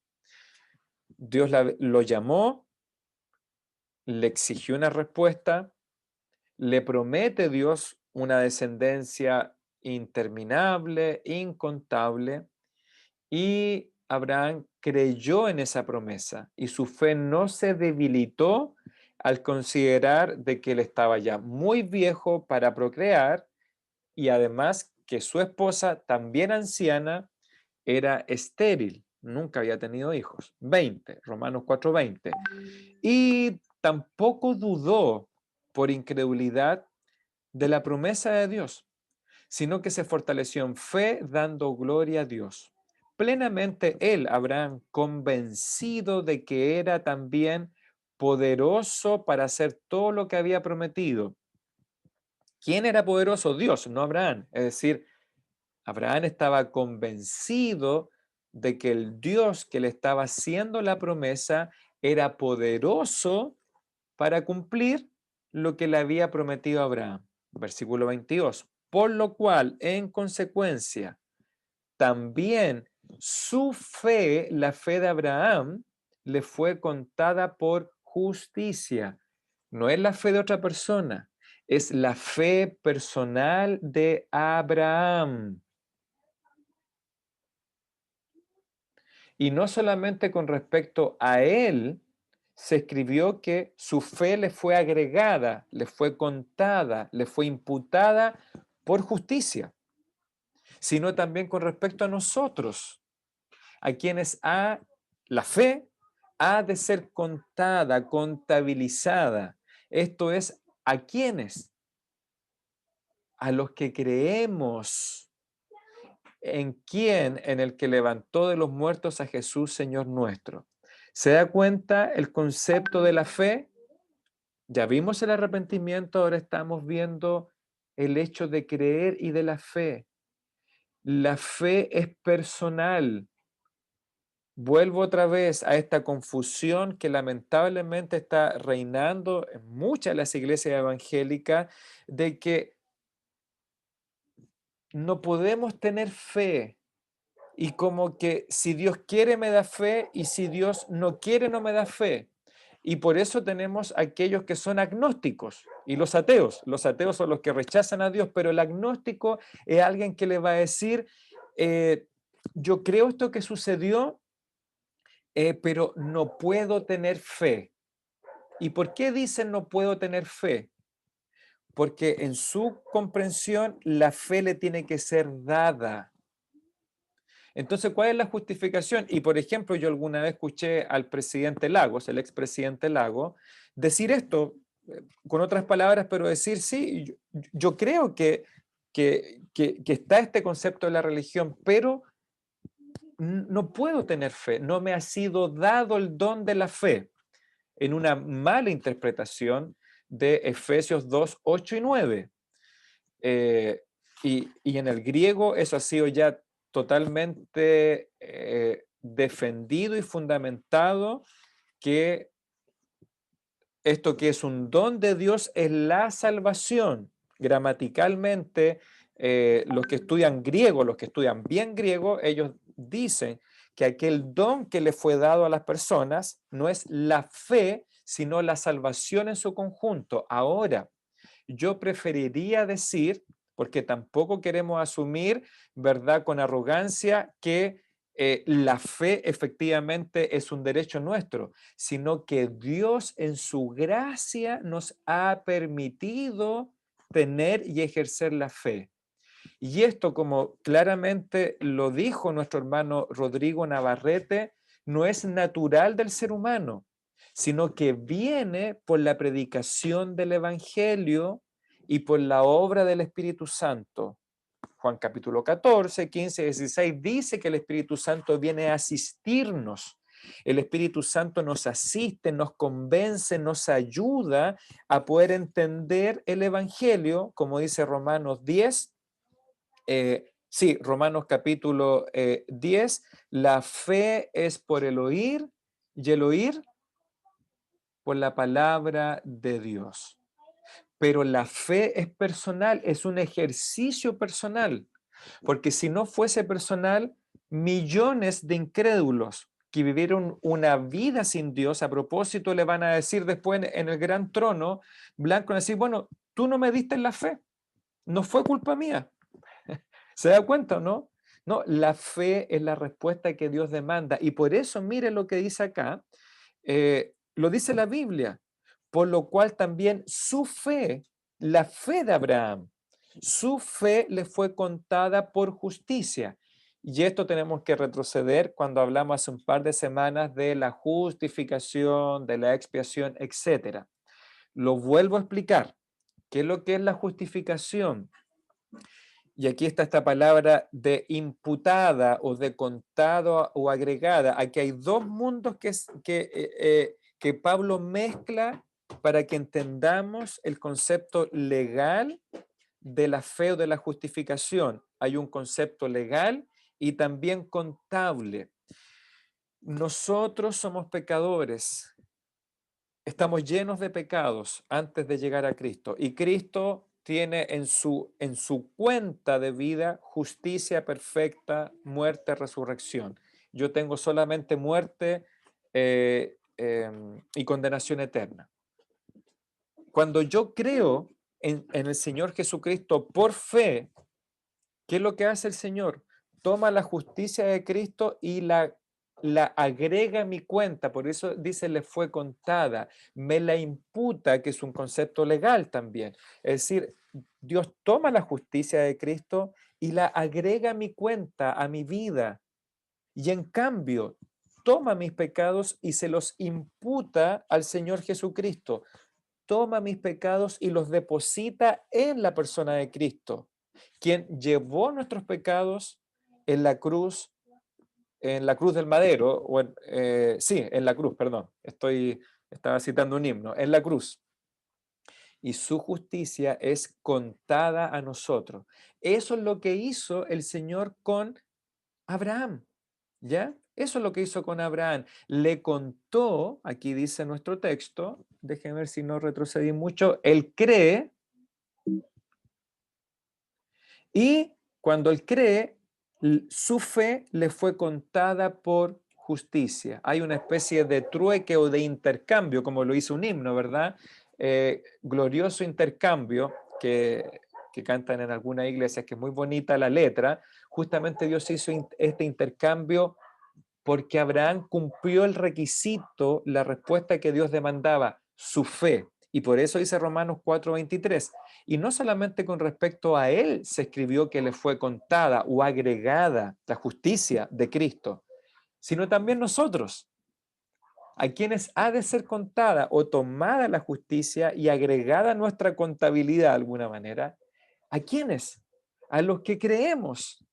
[SPEAKER 1] Dios lo llamó, le exigió una respuesta, le promete Dios una descendencia interminable, incontable, y Abraham creyó en esa promesa y su fe no se debilitó al considerar de que él estaba ya muy viejo para procrear y además que su esposa, también anciana, era estéril, nunca había tenido hijos. 20, Romanos 4:20. Y tampoco dudó por incredulidad de la promesa de Dios, sino que se fortaleció en fe dando gloria a Dios. Plenamente él, Abraham, convencido de que era también poderoso para hacer todo lo que había prometido. ¿Quién era poderoso? Dios, no Abraham. Es decir, Abraham estaba convencido de que el Dios que le estaba haciendo la promesa era poderoso para cumplir lo que le había prometido a Abraham. Versículo 22. Por lo cual, en consecuencia, también su fe, la fe de Abraham, le fue contada por justicia. No es la fe de otra persona, es la fe personal de Abraham. Y no solamente con respecto a él, se escribió que su fe le fue agregada, le fue contada, le fue imputada por justicia, sino también con respecto a nosotros, a quienes la fe ha de ser contada, contabilizada. Esto es, ¿a quiénes? A los que creemos en quién, en el que levantó de los muertos a Jesús, Señor nuestro. ¿Se da cuenta el concepto de la fe? Ya vimos el arrepentimiento, ahora estamos viendo el hecho de creer y de la fe. La fe es personal. Vuelvo otra vez a esta confusión que lamentablemente está reinando en muchas de las iglesias evangélicas de que no podemos tener fe y como que si Dios quiere me da fe y si Dios no quiere no me da fe. Y por eso tenemos aquellos que son agnósticos y los ateos. Los ateos son los que rechazan a Dios, pero el agnóstico es alguien que le va a decir, yo creo esto que sucedió, pero no puedo tener fe. ¿Y por qué dicen no puedo tener fe? Porque en su comprensión la fe le tiene que ser dada. Entonces, ¿cuál es la justificación? Y por ejemplo, yo alguna vez escuché al presidente Lagos, el expresidente Lagos, decir esto, con otras palabras, pero decir, sí, yo creo que está este concepto de la religión, pero no puedo tener fe, no me ha sido dado el don de la fe, en una mala interpretación de Efesios 2, 8 y 9. Y en el griego eso ha sido ya totalmente defendido y fundamentado, que esto que es un don de Dios es la salvación. Gramaticalmente, los que estudian griego, los que estudian bien griego, ellos dicen que aquel don que le fue dado a las personas no es la fe, sino la salvación en su conjunto. Ahora, yo preferiría decir, porque tampoco queremos asumir, ¿verdad?, con arrogancia, que la fe efectivamente es un derecho nuestro, sino que Dios en su gracia nos ha permitido tener y ejercer la fe. Y esto, como claramente lo dijo nuestro hermano Rodrigo Navarrete, no es natural del ser humano, sino que viene por la predicación del Evangelio y por la obra del Espíritu Santo. Juan capítulo 14, 15, 16 dice que el Espíritu Santo viene a asistirnos. El Espíritu Santo nos asiste, nos convence, nos ayuda a poder entender el Evangelio, como dice Romanos 10. Romanos capítulo 10, la fe es por el oír y el oír por la palabra de Dios. Pero la fe es personal, es un ejercicio personal, porque si no fuese personal, millones de incrédulos que vivieron una vida sin Dios, a propósito le van a decir después en el gran trono blanco, van a decir, bueno, tú no me diste la fe, no fue culpa mía. ¿Se da cuenta o no? No, la fe es la respuesta que Dios demanda. Y por eso, mire lo que dice acá, lo dice la Biblia, por lo cual también su fe, la fe de Abraham, su fe le fue contada por justicia. Y esto tenemos que retroceder cuando hablamos hace un par de semanas de la justificación, de la expiación, etc. Lo vuelvo a explicar. ¿Qué es lo que es la justificación? Y aquí está esta palabra de imputada o de contado o agregada. Aquí hay dos mundos que Pablo mezcla para que entendamos el concepto legal de la fe o de la justificación. Hay un concepto legal y también contable. Nosotros somos pecadores. Estamos llenos de pecados antes de llegar a Cristo y Cristo tiene en su cuenta de vida justicia perfecta, muerte, resurrección. Yo tengo solamente muerte y condenación eterna. Cuando yo creo en el Señor Jesucristo por fe, ¿qué es lo que hace el Señor? Toma la justicia de Cristo y la agrega a mi cuenta, por eso dice le fue contada, me la imputa, que es un concepto legal también. Es decir, Dios toma la justicia de Cristo y la agrega a mi cuenta, a mi vida, y en cambio toma mis pecados y se los imputa al Señor Jesucristo. Toma mis pecados y los deposita en la persona de Cristo, quien llevó nuestros pecados en la cruz del madero, en la cruz, perdón, estaba citando un himno, en la cruz. Y su justicia es contada a nosotros. Eso es lo que hizo el Señor con Abraham, ¿ya? Eso es lo que hizo con Abraham. Le contó, aquí dice nuestro texto, déjenme ver si no retrocedí mucho, él cree, y cuando él cree, su fe le fue contada por justicia. Hay una especie de trueque o de intercambio, como lo hizo un himno, ¿verdad? Glorioso intercambio que cantan en algunas iglesias, que es muy bonita la letra. Justamente Dios hizo este intercambio porque Abraham cumplió el requisito, la respuesta que Dios demandaba, su fe. Y por eso dice Romanos 4:23. Y no solamente con respecto a él se escribió que le fue contada o agregada la justicia de Cristo, sino también nosotros, a quienes ha de ser contada o tomada la justicia y agregada a nuestra contabilidad de alguna manera. ¿A quiénes? A los que creemos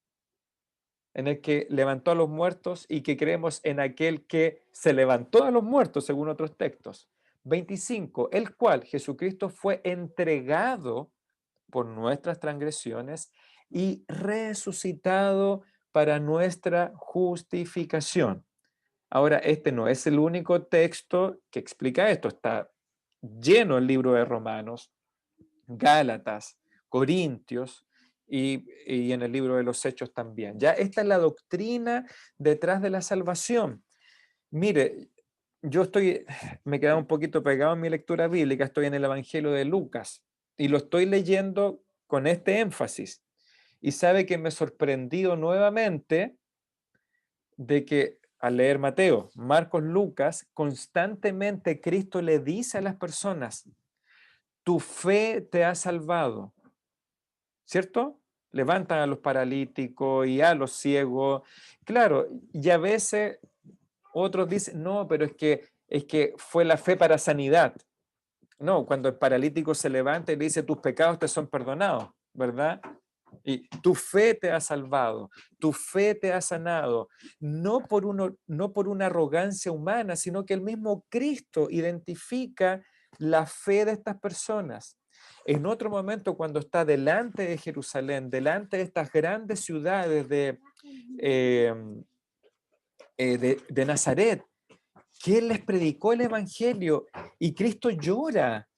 [SPEAKER 1] en el que levantó a los muertos y que creemos en aquel que se levantó a los muertos, según otros textos. 25, el cual Jesucristo fue entregado por nuestras transgresiones y resucitado para nuestra justificación. Ahora, este no es el único texto que explica esto, está lleno el libro de Romanos, Gálatas, Corintios y en el libro de los Hechos también. Ya esta es la doctrina detrás de la salvación. Mire, me he quedado un poquito pegado en mi lectura bíblica, estoy en el Evangelio de Lucas y lo estoy leyendo con este énfasis. Y sabe que me he sorprendido nuevamente de que al leer Mateo, Marcos, Lucas, constantemente Cristo le dice a las personas, tu fe te ha salvado, ¿cierto? Levantan a los paralíticos y a los ciegos. Claro, y a veces otros dicen, no, pero es que fue la fe para sanidad. No, cuando el paralítico se levanta y le dice, tus pecados te son perdonados, ¿verdad? Y tu fe te ha salvado, tu fe te ha sanado, no por una arrogancia humana, sino que el mismo Cristo identifica la fe de estas personas. En otro momento, cuando está delante de Jerusalén, delante de estas grandes ciudades de Nazaret, que Él les predicó el Evangelio y Cristo llora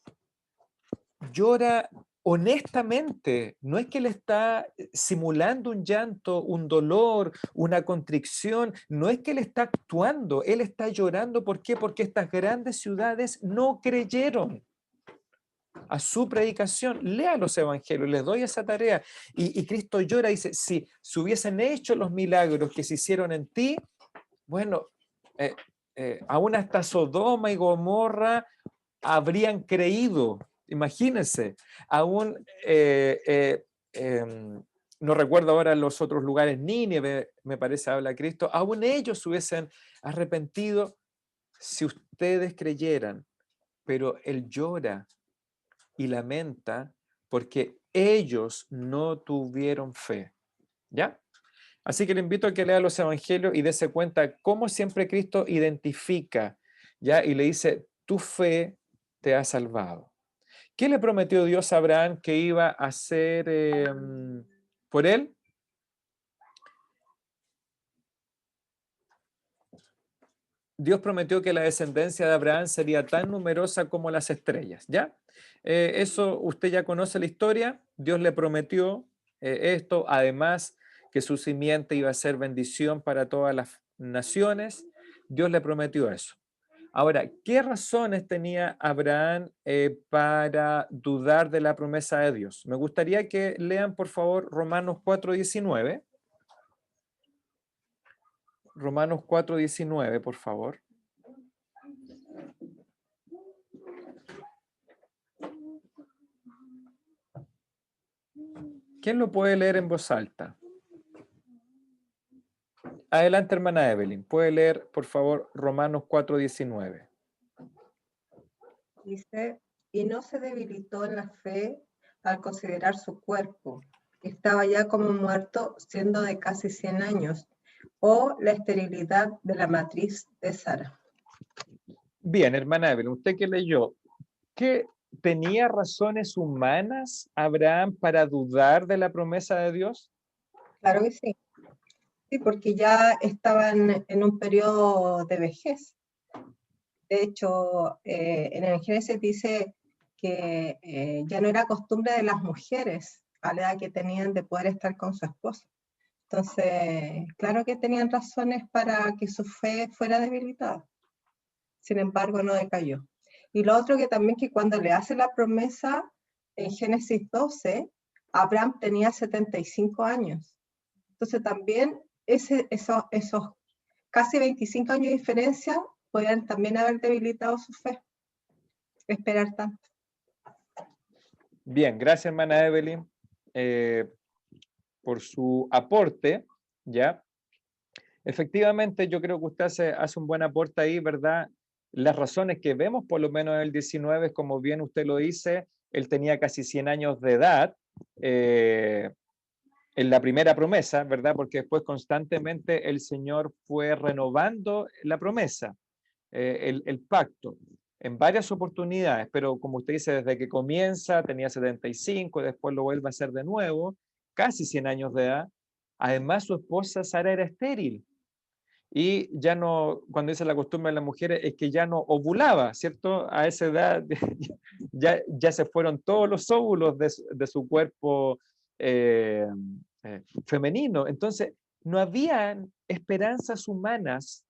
[SPEAKER 1] honestamente, no es que Él está simulando un llanto, un dolor, una contrición, no es que Él está actuando, Él está llorando. ¿Por qué? Porque estas grandes ciudades no creyeron. a su predicación. Lea los evangelios, les doy esa tarea. Y Cristo llora y dice, si se hubiesen hecho los milagros que se hicieron en ti, bueno, aún hasta Sodoma y Gomorra habrían creído. Imagínense, aún, no recuerdo ahora los otros lugares, Nínive, me parece, habla Cristo, aún ellos se hubiesen arrepentido si ustedes creyeran, pero Él llora y lamenta porque ellos no tuvieron fe. ¿Ya? Así que le invito a que lea los evangelios y dése cuenta cómo siempre Cristo identifica, ¿ya? Y le dice, tu fe te ha salvado. ¿Qué le prometió Dios a Abraham que iba a hacer por él? Dios prometió que la descendencia de Abraham sería tan numerosa como las estrellas, ¿ya? Eso usted ya conoce la historia. Dios le prometió esto, además que su simiente iba a ser bendición para todas las naciones. Dios le prometió eso. Ahora, ¿qué razones tenía Abraham para dudar de la promesa de Dios? Me gustaría que lean, por favor, Romanos 4:19. Romanos 4:19, por favor. ¿Quién lo puede leer en voz alta? Adelante, hermana Evelyn. ¿Puede leer, por favor, Romanos 4:19?
[SPEAKER 3] Dice, y no se debilitó en la fe al considerar su cuerpo, que estaba ya como muerto, siendo de casi 100 años, o la esterilidad de la matriz de Sara.
[SPEAKER 1] Bien, hermana Evelyn, usted que leyó, ¿qué tenía razones humanas Abraham para dudar de la promesa de Dios?
[SPEAKER 3] Claro que sí. Sí, porque ya estaban en un periodo de vejez. De hecho, en el Génesis dice que ya no era costumbre de las mujeres a la edad que tenían de poder estar con su esposo. Entonces, claro que tenían razones para que su fe fuera debilitada. Sin embargo, no decayó. Y lo otro que también que cuando le hace la promesa en Génesis 12, Abraham tenía 75 años. Entonces también esos casi 25 años de diferencia podrían también haber debilitado su fe. Esperar tanto.
[SPEAKER 1] Bien, gracias, hermana Evelyn, por su aporte, ¿ya? Efectivamente, yo creo que usted hace un buen aporte ahí, ¿verdad? Las razones que vemos, por lo menos en el 19, como bien usted lo dice, él tenía casi 100 años de edad en la primera promesa, ¿verdad? Porque después constantemente el Señor fue renovando la promesa, el pacto, en varias oportunidades, pero como usted dice, desde que comienza tenía 75, después lo vuelve a hacer de nuevo, casi 100 años de edad. Además, su esposa Sara era estéril. Y ya no, cuando dice la costumbre de las mujeres, es que ya no ovulaba, ¿cierto? A esa edad ya se fueron todos los óvulos de su cuerpo femenino. Entonces, no habían esperanzas humanas.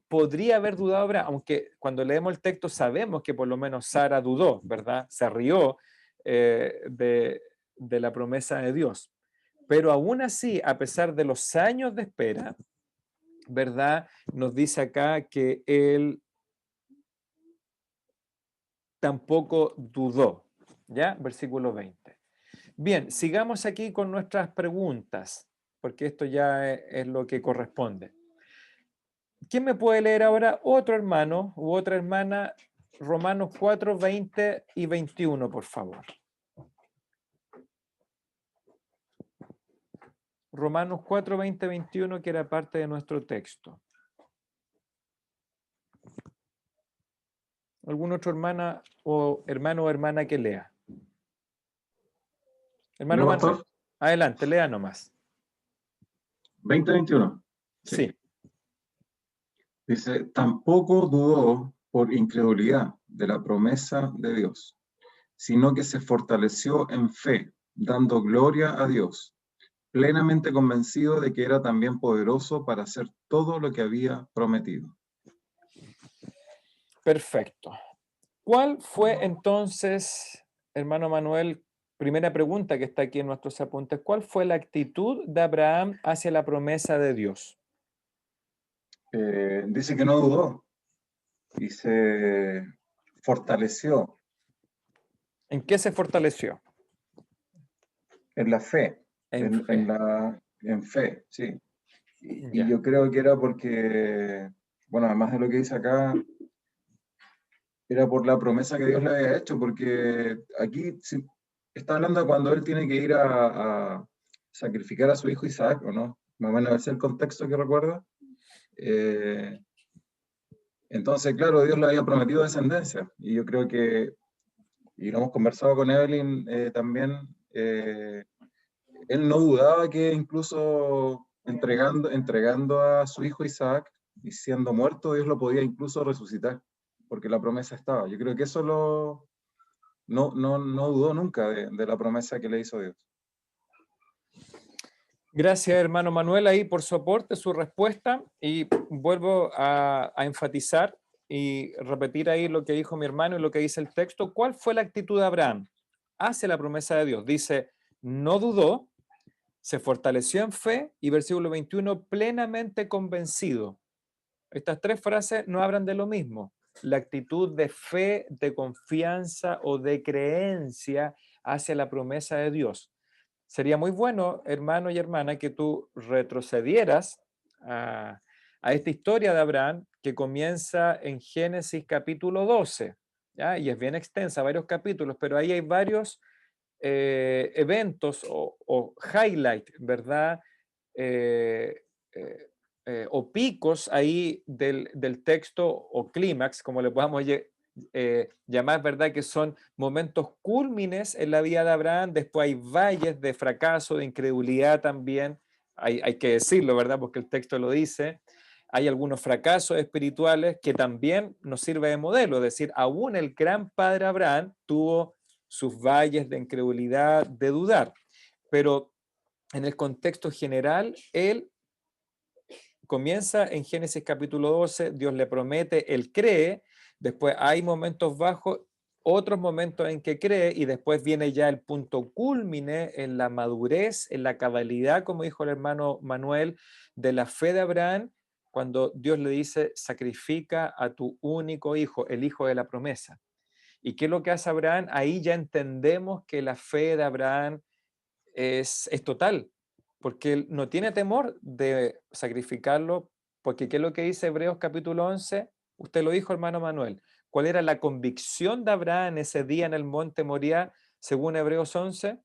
[SPEAKER 1] Podría haber dudado Abraham, aunque cuando leemos el texto sabemos que por lo menos Sara dudó, ¿verdad? Se rió de la promesa de Dios. Pero aún así, a pesar de los años de espera, ¿verdad? Nos dice acá que él tampoco dudó, ¿ya? Versículo 20. Bien, sigamos aquí con nuestras preguntas, porque esto ya es lo que corresponde. ¿Quién me puede leer ahora? Otro hermano u otra hermana, Romanos 4, 20 y 21, por favor. Romanos 4, 20, 21, que era parte de nuestro texto. ¿Algún otro hermano o hermana que lea? Hermano
[SPEAKER 4] ¿No,
[SPEAKER 1] Manuel,
[SPEAKER 4] pastor?
[SPEAKER 1] adelante, lea nomás.
[SPEAKER 4] 20:21.
[SPEAKER 1] Sí.
[SPEAKER 4] Dice, tampoco dudó por incredulidad de la promesa de Dios, sino que se fortaleció en fe, dando gloria a Dios, plenamente convencido de que era también poderoso para hacer todo lo que había prometido.
[SPEAKER 1] Perfecto. ¿Cuál fue entonces hermano Manuel, primera pregunta que está aquí en nuestros apuntes. ¿Cuál fue la actitud de Abraham hacia la promesa de Dios?
[SPEAKER 4] Dice que no dudó y se fortaleció
[SPEAKER 1] ¿En qué se fortaleció?
[SPEAKER 4] en la fe,
[SPEAKER 1] En fe.
[SPEAKER 4] en fe, sí. Y
[SPEAKER 1] Ya.
[SPEAKER 4] yo creo que era porque, bueno, además de lo que dice acá, era por la promesa que Dios le había hecho, porque aquí está hablando de cuando él tiene que ir a sacrificar a su hijo Isaac, ¿o no? Más o menos ese es el contexto que recuerda. Entonces, claro, Dios le había prometido descendencia, y yo creo que, y lo hemos conversado con Evelyn también, él no dudaba que incluso entregando a su hijo Isaac y siendo muerto, Dios lo podía incluso resucitar, porque la promesa estaba. Yo creo que eso no dudó nunca de la promesa que le hizo Dios.
[SPEAKER 1] Gracias, hermano Manuel, ahí por su aporte, su respuesta, y vuelvo a enfatizar y repetir ahí lo que dijo mi hermano y lo que dice el texto. ¿Cuál fue la actitud de Abraham hacia la promesa de Dios? Dice, no dudó, se fortaleció en fe, y versículo 21, plenamente convencido. Estas tres frases no hablan de lo mismo. La actitud de fe, de confianza o de creencia hacia la promesa de Dios. Sería muy bueno, hermano y hermana, que tú retrocedieras a esta historia de Abraham que comienza en Génesis capítulo 12, ¿ya? Y es bien extensa, varios capítulos, pero ahí hay varios eventos o highlights, ¿verdad? Eh, eh, o picos ahí del texto o clímax, como le podamos llamar, ¿verdad? Que son momentos cúlmines en la vida de Abraham. Después hay valles de fracaso, de incredulidad también, hay que decirlo, ¿verdad? Porque el texto lo dice. Hay algunos fracasos espirituales que también nos sirve de modelo, es decir, aún el gran padre Abraham tuvo sus valles de incredulidad, de dudar, pero en el contexto general, él comienza en Génesis capítulo 12, Dios le promete, él cree, después hay momentos bajos, otros momentos en que cree, y después viene ya el punto cúlmine en la madurez, en la cabalidad, como dijo el hermano Manuel, de la fe de Abraham, cuando Dios le dice, sacrifica a tu único hijo, el hijo de la promesa. ¿Y qué es lo que hace Abraham? Ahí ya entendemos que la fe de Abraham es total, porque él no tiene temor de sacrificarlo, porque ¿qué es lo que dice Hebreos capítulo 11? Usted lo dijo, hermano Manuel. ¿Cuál era la convicción de Abraham ese día en el monte Moriah, según Hebreos 11?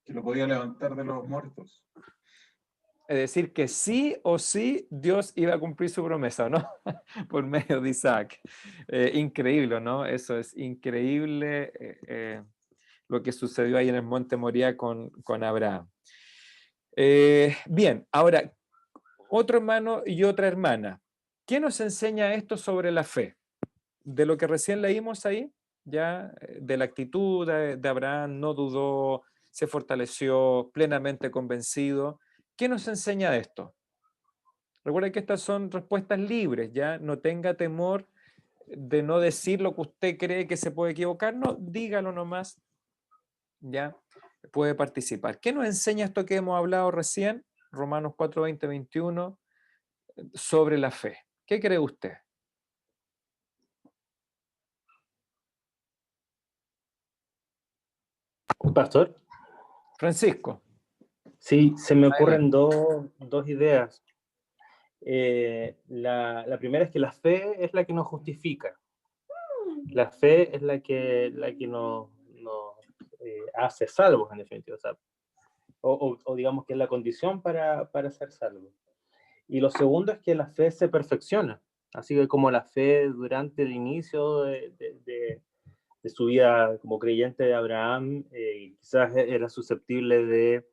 [SPEAKER 4] Que lo podía levantar de los muertos.
[SPEAKER 1] Es decir, que sí o sí Dios iba a cumplir su promesa, ¿no? Por medio de Isaac. Increíble, ¿no? Eso es increíble. Lo que sucedió ahí en el monte Moriah con Abraham. Bien, ahora, otro hermano y otra hermana. ¿Qué nos enseña esto sobre la fe? De lo que recién leímos ahí, ya, de la actitud de Abraham, no dudó, se fortaleció, plenamente convencido. ¿Qué nos enseña esto? Recuerden que estas son respuestas libres, ya, no tenga temor de no decir lo que usted cree que se puede equivocar, no, dígalo nomás, ya, puede participar. ¿Qué nos enseña esto que hemos hablado recién? Romanos 4, 20, 21, sobre la fe. ¿Qué cree usted?
[SPEAKER 5] Pastor,
[SPEAKER 1] Francisco,
[SPEAKER 5] sí, se me ocurren
[SPEAKER 1] adelante.
[SPEAKER 5] dos ideas. La primera es que la fe es la que nos justifica. La fe es la que nos hace salvos, en definitiva. O sea, o digamos que es la condición para ser salvos. Y lo segundo es que la fe se perfecciona. Así que como la fe durante el inicio de su vida como creyente de Abraham, quizás era susceptible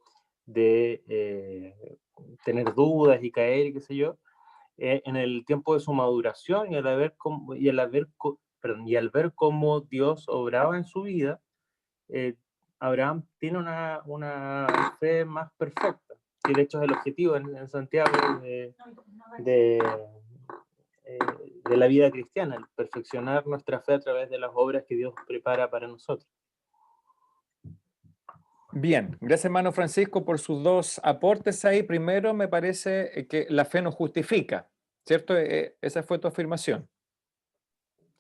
[SPEAKER 5] de tener dudas y caer y qué sé yo, en el tiempo de su maduración y al ver cómo Dios obraba en su vida, Abraham tiene una fe más perfecta, y de hecho es el objetivo en Santiago de de la vida cristiana, el perfeccionar nuestra fe a través de las obras que Dios prepara para nosotros.
[SPEAKER 1] Bien, gracias hermano Francisco por sus dos aportes ahí. Primero, me parece que la fe nos justifica, ¿cierto? Esa fue tu afirmación.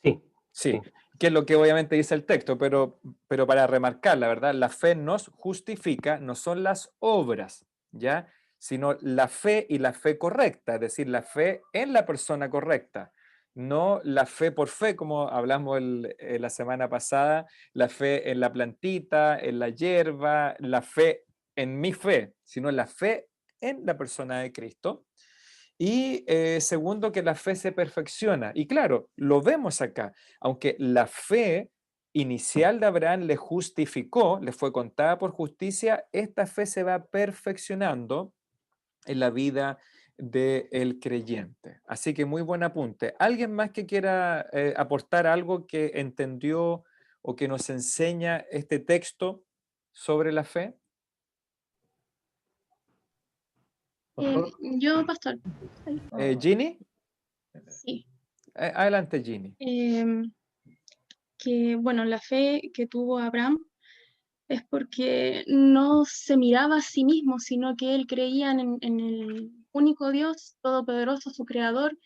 [SPEAKER 5] Sí.
[SPEAKER 1] Sí, que es lo que obviamente dice el texto, pero para remarcar, la verdad, la fe nos justifica, no son las obras, ¿ya? Sino la fe y la fe correcta, es decir, la fe en la persona correcta, no la fe por fe, como hablamos la semana pasada, la fe en la plantita, en la hierba, la fe en mi fe, sino la fe en la persona de Cristo. Y segundo, que la fe se perfecciona. Y claro, lo vemos acá, aunque la fe inicial de Abraham le justificó, le fue contada por justicia, esta fe se va perfeccionando en la vida del creyente. Así que muy buen apunte. ¿Alguien más que quiera aportar algo que entendió o que nos enseña este texto sobre la fe?
[SPEAKER 6] Yo, pastor.
[SPEAKER 1] Ginny,
[SPEAKER 6] Sí.
[SPEAKER 1] adelante Ginny.
[SPEAKER 6] Que bueno, la fe que tuvo Abraham es porque no se miraba a sí mismo, sino que él creía en el único Dios todopoderoso, su creador,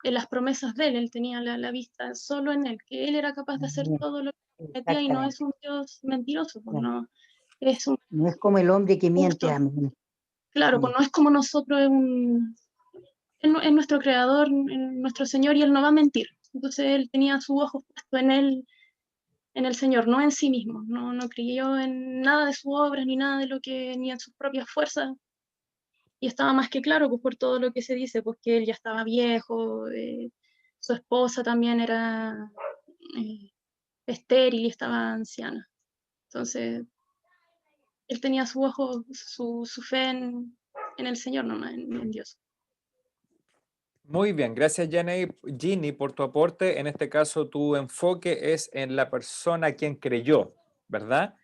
[SPEAKER 6] en las promesas de él. Él tenía la vista solo en él, que él era capaz de hacer todo lo que prometía y no es un Dios mentiroso, pues no es un
[SPEAKER 7] No es como el hombre que miente
[SPEAKER 6] justo.
[SPEAKER 7] a mí.
[SPEAKER 6] Claro, pues no es como nosotros, es nuestro creador, en nuestro Señor, y él no va a mentir. Entonces él tenía su ojo puesto en él, en el Señor, no en sí mismo. No creyó en nada de su obra, ni nada de lo que, ni en sus propias fuerzas. Y estaba más que claro, pues por todo lo que se dice, pues que él ya estaba viejo, su esposa también era estéril y estaba anciana. Entonces, él tenía su ojo, su fe en el Señor, no en Dios.
[SPEAKER 1] Muy bien, gracias Ginny por tu aporte. En este caso tu enfoque es en la persona a quien creyó, ¿verdad?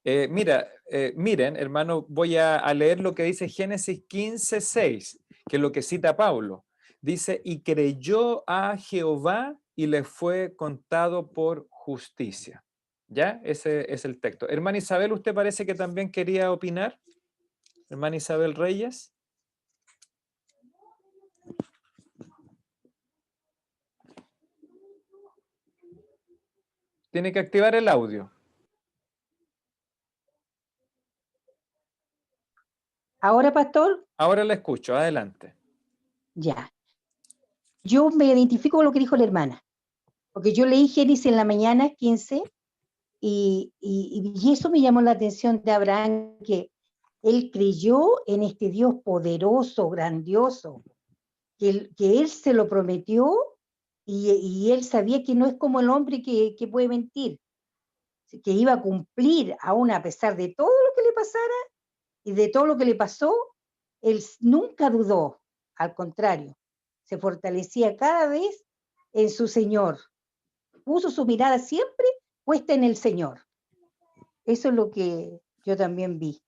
[SPEAKER 1] Miren, hermano, voy a leer lo que dice Génesis 15:6, que es lo que cita Pablo. Dice, y creyó a Jehová y le fue contado por justicia. ¿Ya? Ese es el texto. Hermana Isabel, ¿usted parece que también quería opinar? Hermana Isabel Reyes. Tiene que activar el audio.
[SPEAKER 7] ¿Ahora, pastor?
[SPEAKER 1] Ahora la escucho, adelante.
[SPEAKER 7] Ya. Yo me identifico con lo que dijo la hermana, porque yo leí Génesis en la mañana 15 y eso me llamó la atención de Abraham, que él creyó en este Dios poderoso, grandioso, que él se lo prometió y él sabía que no es como el hombre que puede mentir, que iba a cumplir aún a pesar de todo lo que le pasara y de todo lo que le pasó. Él nunca dudó, al contrario, se fortalecía cada vez en su Señor, puso su mirada siempre puesta en el Señor. Eso es lo que yo también vi.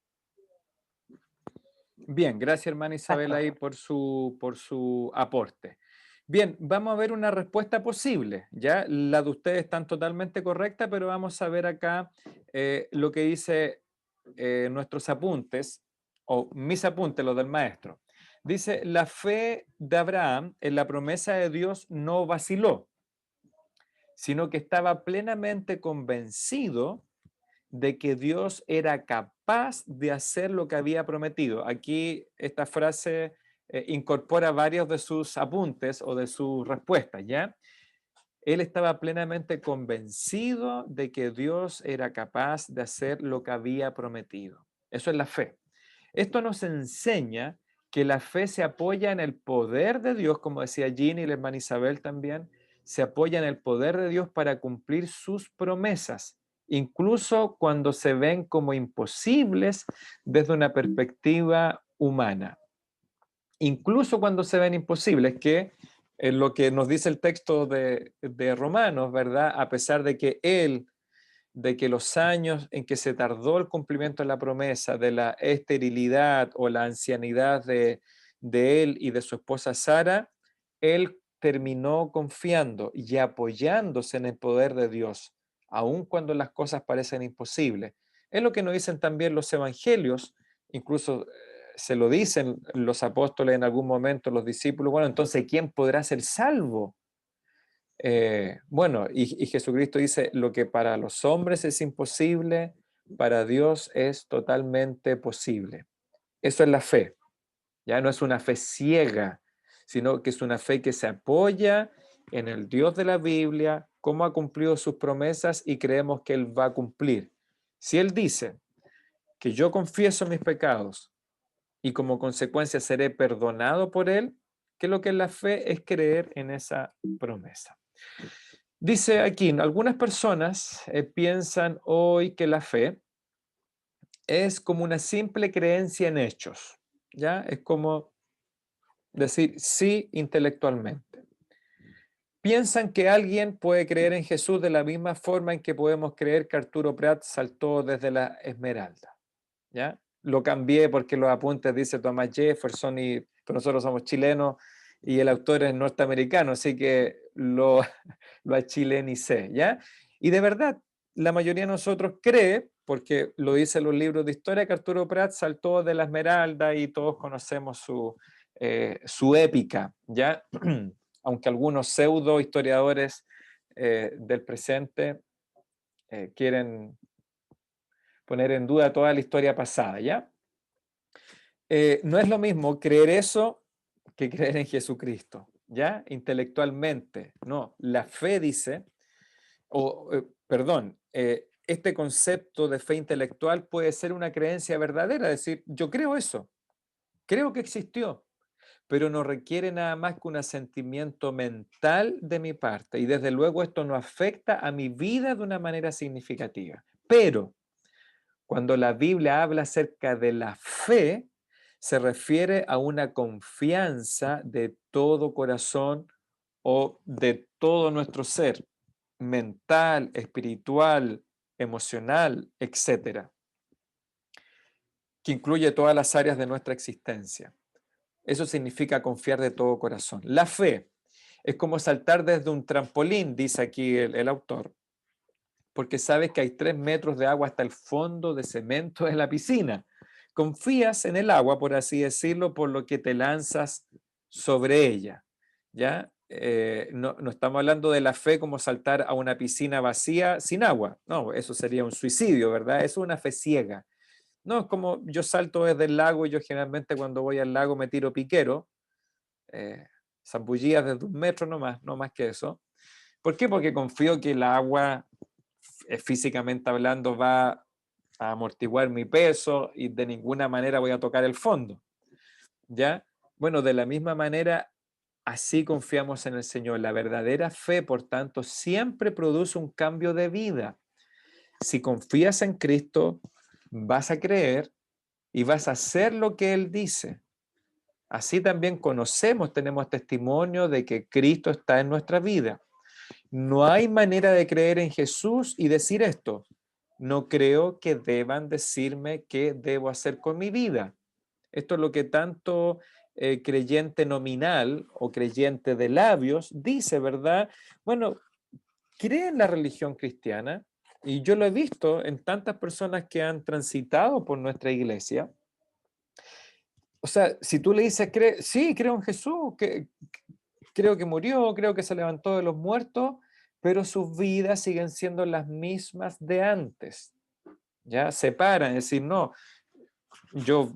[SPEAKER 1] Bien, gracias hermana Isabel ahí por su aporte. Bien, vamos a ver una respuesta posible, ¿ya? La de ustedes están totalmente correcta, pero vamos a ver acá lo que dice nuestros apuntes, o mis apuntes, los del maestro. Dice, la fe de Abraham en la promesa de Dios no vaciló, sino que estaba plenamente convencido de que Dios era capaz de hacer lo que había prometido. Aquí esta frase incorpora varios de sus apuntes o de sus respuestas, ¿ya? Él estaba plenamente convencido de que Dios era capaz de hacer lo que había prometido. Eso es la fe. Esto nos enseña que la fe se apoya en el poder de Dios, como decía Ginny y la hermana Isabel también, se apoya en el poder de Dios para cumplir sus promesas, incluso cuando se ven como imposibles desde una perspectiva humana. Incluso cuando se ven imposibles, que es lo que nos dice el texto de Romanos, ¿verdad? A pesar de que los años en que se tardó el cumplimiento de la promesa, de la esterilidad o la ancianidad de él y de su esposa Sara, él terminó confiando y apoyándose en el poder de Dios, aun cuando las cosas parecen imposibles. Es lo que nos dicen también los evangelios, incluso se lo dicen los apóstoles en algún momento, los discípulos. Bueno, entonces, ¿quién podrá ser salvo? Bueno, y Jesucristo dice, lo que para los hombres es imposible, para Dios es totalmente posible. Eso es la fe. Ya no es una fe ciega, sino que es una fe que se apoya en el Dios de la Biblia, cómo ha cumplido sus promesas y creemos que Él va a cumplir. Si Él dice que yo confieso mis pecados y como consecuencia seré perdonado por Él, que lo que es la fe es creer en esa promesa. Dice aquí, algunas personas piensan hoy que la fe es como una simple creencia en hechos, ¿ya? Es como decir sí intelectualmente. Piensan que alguien puede creer en Jesús de la misma forma en que podemos creer que Arturo Prat saltó desde la Esmeralda, ¿ya? Lo cambié porque los apuntes dice Thomas Jefferson, pero nosotros somos chilenos y el autor es norteamericano, así que lo achilenicé, ¿ya? Y de verdad, la mayoría de nosotros cree, porque lo dicen los libros de historia, que Arturo Prat saltó de la Esmeralda y todos conocemos su épica, ¿ya? Aunque algunos pseudo historiadores del presente quieren poner en duda toda la historia pasada, ¿ya? No es lo mismo creer eso que creer en Jesucristo, ¿ya? Intelectualmente, no. La fe dice, este concepto de fe intelectual puede ser una creencia verdadera, es decir, yo creo eso, creo que existió, pero no requiere nada más que un asentimiento mental de mi parte, y desde luego esto no afecta a mi vida de una manera significativa. Pero cuando la Biblia habla acerca de la fe, se refiere a una confianza de todo corazón o de todo nuestro ser, mental, espiritual, emocional, etcétera, que incluye todas las áreas de nuestra existencia. Eso significa confiar de todo corazón. La fe es como saltar desde un trampolín, dice aquí el autor, porque sabes que hay 3 metros de agua hasta el fondo de cemento de la piscina. Confías en el agua, por así decirlo, por lo que te lanzas sobre ella, ¿ya? No estamos hablando de la fe como saltar a una piscina vacía sin agua. No, eso sería un suicidio, ¿verdad? Eso es una fe ciega. No, es como yo salto desde el lago y yo generalmente cuando voy al lago me tiro piquero, zambullidas desde 1 metro nomás, no más que eso. ¿Por qué? Porque confío que el agua, físicamente hablando, va a amortiguar mi peso y de ninguna manera voy a tocar el fondo, ¿ya? Bueno, de la misma manera, así confiamos en el Señor. La verdadera fe, por tanto, siempre produce un cambio de vida. Si confías en Cristo, vas a creer y vas a hacer lo que Él dice. Así también tenemos testimonio de que Cristo está en nuestra vida. No hay manera de creer en Jesús y decir esto: no creo que deban decirme qué debo hacer con mi vida. Esto es lo que tanto creyente nominal o creyente de labios dice, ¿verdad? Bueno, cree en la religión cristiana, y yo lo he visto en tantas personas que han transitado por nuestra iglesia. O sea, si tú le dices, sí, creo en Jesús, creo que murió, creo que se levantó de los muertos, pero sus vidas siguen siendo las mismas de antes. Ya se paran, es decir, no, yo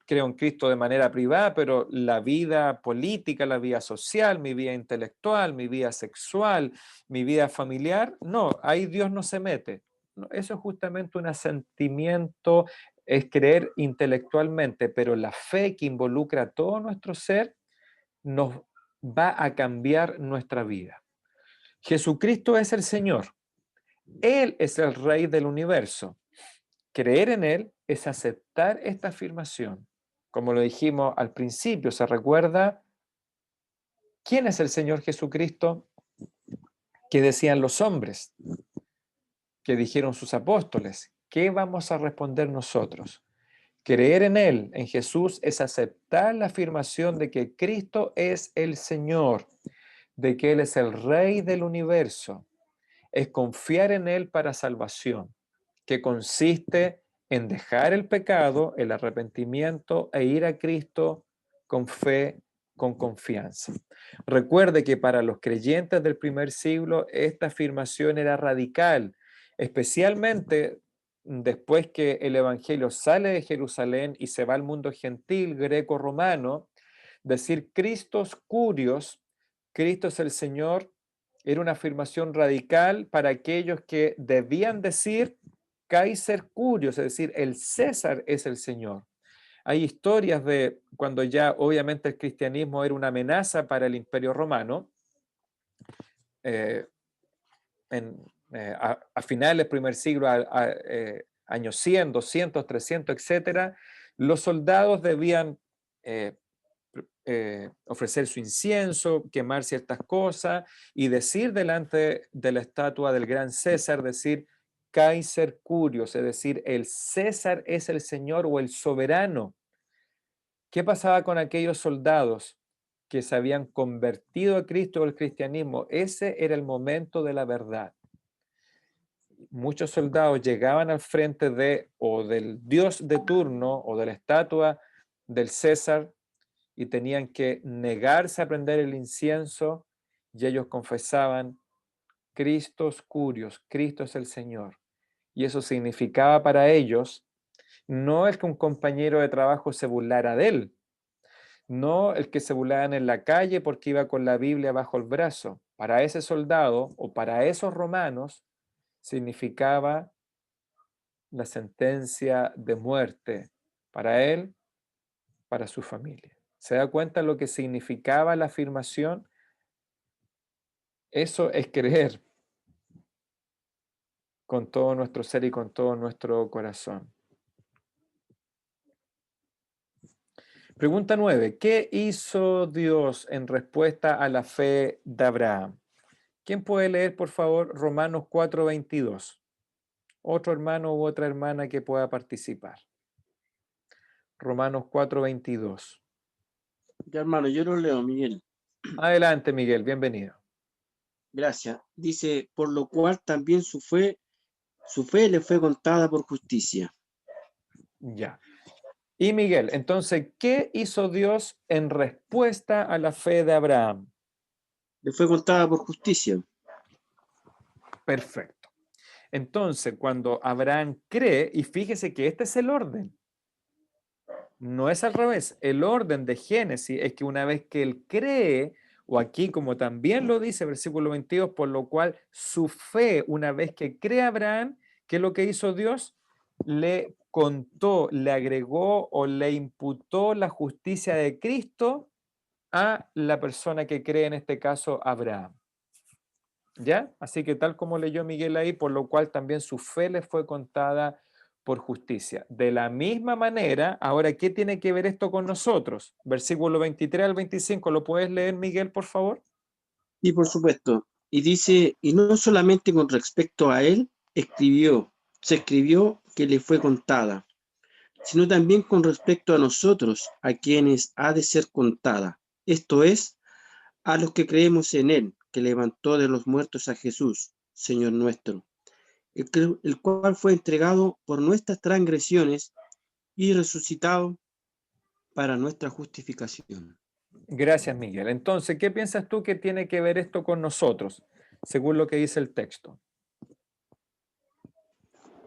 [SPEAKER 1] creo en Cristo de manera privada, pero la vida política, la vida social, mi vida intelectual, mi vida sexual, mi vida familiar, no, ahí Dios no se mete. No, eso es justamente un asentimiento, es creer intelectualmente, pero la fe que involucra todo nuestro ser nos va a cambiar nuestra vida. Jesucristo es el Señor. Él es el Rey del universo. Creer en Él es aceptar esta afirmación. Como lo dijimos al principio, ¿se recuerda quién es el Señor Jesucristo? ¿Qué decían los hombres? ¿Qué dijeron sus apóstoles? ¿Qué vamos a responder nosotros? Creer en Él, en Jesús, es aceptar la afirmación de que Cristo es el Señor. de que Él es el Rey del universo, es confiar en Él para salvación, que consiste en dejar el pecado, el arrepentimiento e ir a Cristo con fe, con confianza. Recuerde que para los creyentes del primer siglo esta afirmación era radical, especialmente después que el Evangelio sale de Jerusalén y se va al mundo gentil, greco-romano. Decir Christos Curios, Cristo es el Señor, era una afirmación radical para aquellos que debían decir Kaiser Curios, es decir, el César es el Señor. Hay historias de cuando ya obviamente el cristianismo era una amenaza para el Imperio Romano, a finales del primer siglo, años 100, 200, 300, etcétera, los soldados debían ofrecer su incienso, quemar ciertas cosas y decir delante de la estatua del gran César, decir Kaiser Curios, es decir, el César es el Señor o el soberano. ¿Qué pasaba con aquellos soldados que se habían convertido a Cristo o al cristianismo? Ese era el momento de la verdad. Muchos soldados llegaban al frente o del dios de turno o de la estatua del César y tenían que negarse a prender el incienso y ellos confesaban Christos Curios, Cristo es el Señor. Y eso significaba para ellos no el que un compañero de trabajo se burlara de él, no el que se burlaran en la calle porque iba con la Biblia bajo el brazo. Para ese soldado o para esos romanos significaba la sentencia de muerte para él, para su familia. ¿Se da cuenta lo que significaba la afirmación? Eso es creer con todo nuestro ser y con todo nuestro corazón. Pregunta 9. ¿Qué hizo Dios en respuesta a la fe de Abraham? ¿Quién puede leer, por favor, Romanos 4:22? Otro hermano u otra hermana que pueda participar. Romanos 4:22.
[SPEAKER 8] Ya, hermano, yo lo leo, Miguel.
[SPEAKER 1] Adelante, Miguel, bienvenido.
[SPEAKER 8] Gracias. Dice, por lo cual también su fe le fue contada por justicia.
[SPEAKER 1] Ya. Y Miguel, entonces, ¿qué hizo Dios en respuesta a la fe de Abraham?
[SPEAKER 8] Le fue contada por justicia.
[SPEAKER 1] Perfecto. Entonces, cuando Abraham cree, y fíjese que este es el orden, no es al revés, el orden de Génesis es que una vez que él cree, o aquí como también lo dice versículo 22, por lo cual su fe, una vez que cree Abraham, ¿qué es lo que hizo Dios? Le contó, le agregó o le imputó la justicia de Cristo a la persona que cree, en este caso Abraham. ¿Ya? Así que tal como leyó Miguel ahí, por lo cual también su fe le fue contada por justicia. De la misma manera, ahora, ¿qué tiene que ver esto con nosotros? Versículo 23 al 25, ¿lo puedes leer, Miguel, por favor?
[SPEAKER 8] Y por supuesto. Y dice, y no solamente con respecto a él, se escribió que le fue contada, sino también con respecto a nosotros, a quienes ha de ser contada. Esto es, a los que creemos en él, que levantó de los muertos a Jesús, Señor nuestro, el cual fue entregado por nuestras transgresiones y resucitado para nuestra justificación.
[SPEAKER 1] Gracias, Miguel. Entonces, ¿qué piensas tú que tiene que ver esto con nosotros, según lo que dice el texto?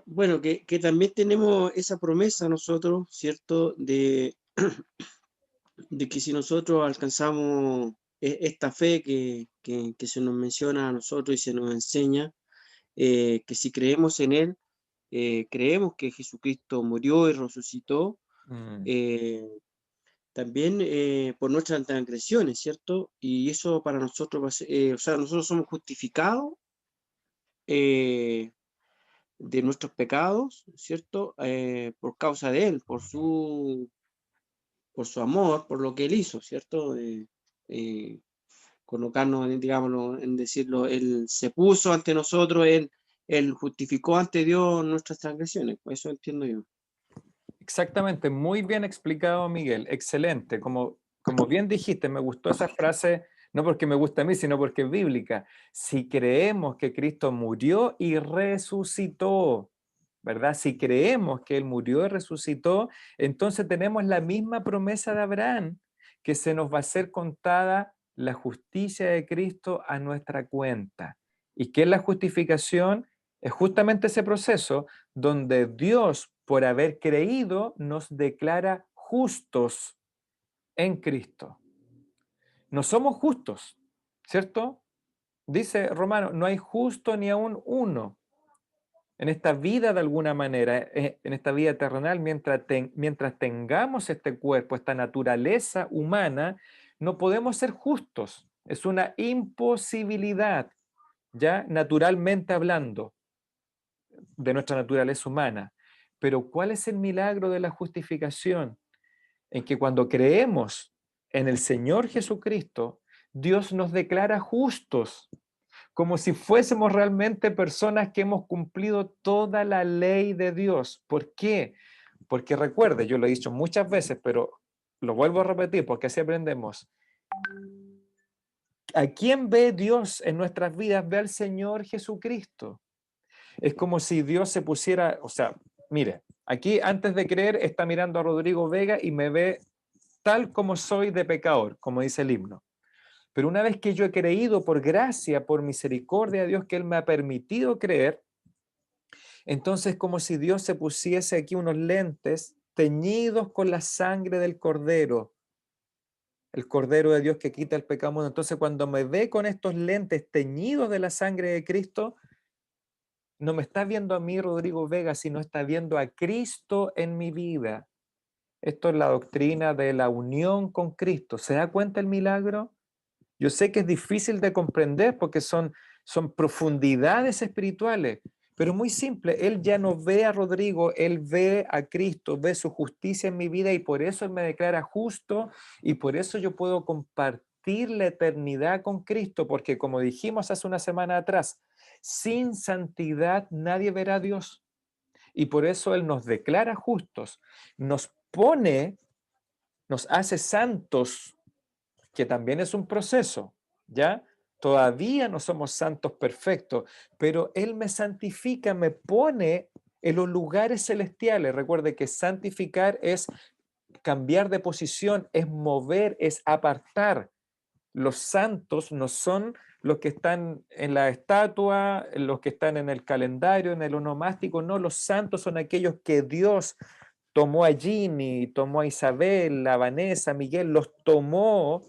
[SPEAKER 8] Bueno, que también tenemos esa promesa nosotros, ¿cierto? De que si nosotros alcanzamos esta fe que se nos menciona a nosotros y se nos enseña, que si creemos en Él, creemos que Jesucristo murió y resucitó, también por nuestras transgresiones, ¿cierto? Y eso para nosotros va a ser, o sea, nosotros somos justificados de nuestros pecados, ¿cierto? Por causa de Él, por su amor, por lo que Él hizo, ¿cierto? Colocarnos, digámoslo, en decirlo, Él se puso ante nosotros, Él justificó ante Dios nuestras transgresiones, pues eso entiendo yo.
[SPEAKER 1] Exactamente, muy bien explicado, Miguel, excelente. Como bien dijiste, me gustó esa frase, No porque me gusta a mí, sino porque es bíblica. Si creemos que Cristo murió y resucitó, ¿verdad? Si creemos que Él murió y resucitó, entonces tenemos la misma promesa de Abraham, que se nos va a ser contada la justicia de Cristo a nuestra cuenta. ¿Y qué es la justificación? Es justamente ese proceso donde Dios, por haber creído, nos declara justos en Cristo. No somos justos, ¿cierto? Dice Romano, no hay justo ni aún uno. En esta vida, de alguna manera, en esta vida terrenal, mientras tengamos este cuerpo, esta naturaleza humana, no podemos ser justos. Es una imposibilidad, ya naturalmente hablando, de nuestra naturaleza humana. Pero ¿cuál es el milagro de la justificación? En que cuando creemos en el Señor Jesucristo, Dios nos declara justos, como si fuésemos realmente personas que hemos cumplido toda la ley de Dios. ¿Por qué? Porque recuerde, yo lo he dicho muchas veces, pero lo vuelvo a repetir porque así aprendemos. ¿A quién ve Dios en nuestras vidas? Ve al Señor Jesucristo. Es como si Dios se pusiera, o sea, mire, aquí antes de creer está mirando a Rodrigo Vega y me ve tal como soy de pecador, como dice el himno. Pero una vez que yo he creído por gracia, por misericordia de Dios, que Él me ha permitido creer, entonces como si Dios se pusiese aquí unos lentes teñidos con la sangre del Cordero, el Cordero de Dios que quita el pecado mundo. Entonces cuando me ve con estos lentes teñidos de la sangre de Cristo, no me está viendo a mí, Rodrigo Vega, sino está viendo a Cristo en mi vida. Esto es la doctrina de la unión con Cristo. ¿Se da cuenta el milagro? Yo sé que es difícil de comprender porque son profundidades espirituales, pero muy simple. Él ya no ve a Rodrigo, él ve a Cristo, ve su justicia en mi vida y por eso él me declara justo y por eso yo puedo compartir la eternidad con Cristo, porque como dijimos hace una semana atrás, sin santidad nadie verá a Dios y por eso él nos declara justos, nos pone, nos hace santos, que también es un proceso, ¿ya? Todavía no somos santos perfectos, pero Él me santifica, me pone en los lugares celestiales. Recuerde que santificar es cambiar de posición, es mover, es apartar. Los santos no son los que están en la estatua, los que están en el calendario, en el onomástico, no, los santos son aquellos que Dios tomó a Ginny, tomó a Isabel, a Vanessa, a Miguel, los tomó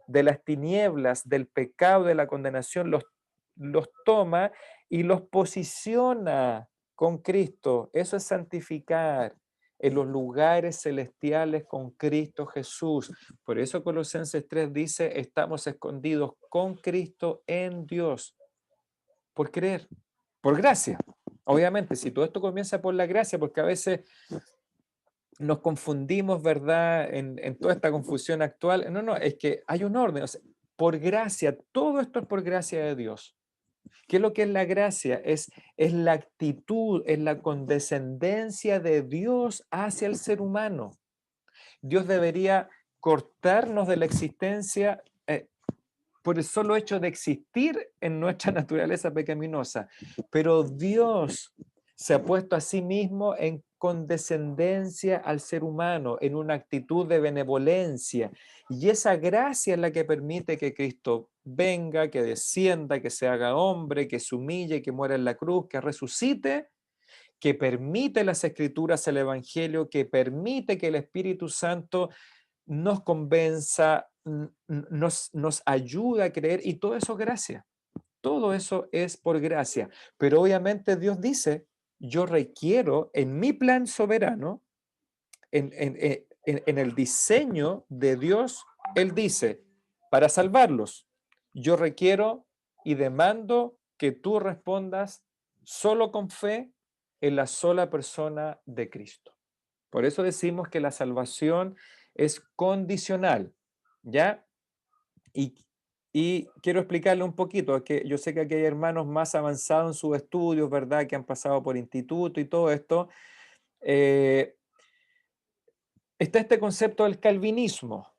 [SPEAKER 1] de las tinieblas, del pecado, de la condenación, los toma y los posiciona con Cristo. Eso es santificar en los lugares celestiales con Cristo Jesús. Por eso Colosenses 3 dice, estamos escondidos con Cristo en Dios, por creer, por gracia. Obviamente, si todo esto comienza por la gracia, porque a veces nos confundimos, ¿verdad? En toda esta confusión actual. No, es que hay un orden. O sea, por gracia, todo esto es por gracia de Dios. ¿Qué es lo que es la gracia? Es la actitud, es la condescendencia de Dios hacia el ser humano. Dios debería cortarnos de la existencia por el solo hecho de existir en nuestra naturaleza pecaminosa. Pero Dios se ha puesto a sí mismo en condescendencia al ser humano, en una actitud de benevolencia. Y esa gracia es la que permite que Cristo venga, que descienda, que se haga hombre, que se humille, que muera en la cruz, que resucite, que permite las Escrituras, el Evangelio, que permite que el Espíritu Santo nos convenza, nos ayuda a creer, y todo eso es gracia. Todo eso es por gracia. Pero obviamente Dios dice, yo requiero en mi plan soberano, en el diseño de Dios, Él dice, para salvarlos, yo requiero y demando que tú respondas solo con fe en la sola persona de Cristo. Por eso decimos que la salvación es condicional, ¿ya? Y quiero explicarle un poquito, que yo sé que aquí hay hermanos más avanzados en sus estudios, ¿verdad? Que han pasado por instituto y todo esto. Está este concepto del calvinismo,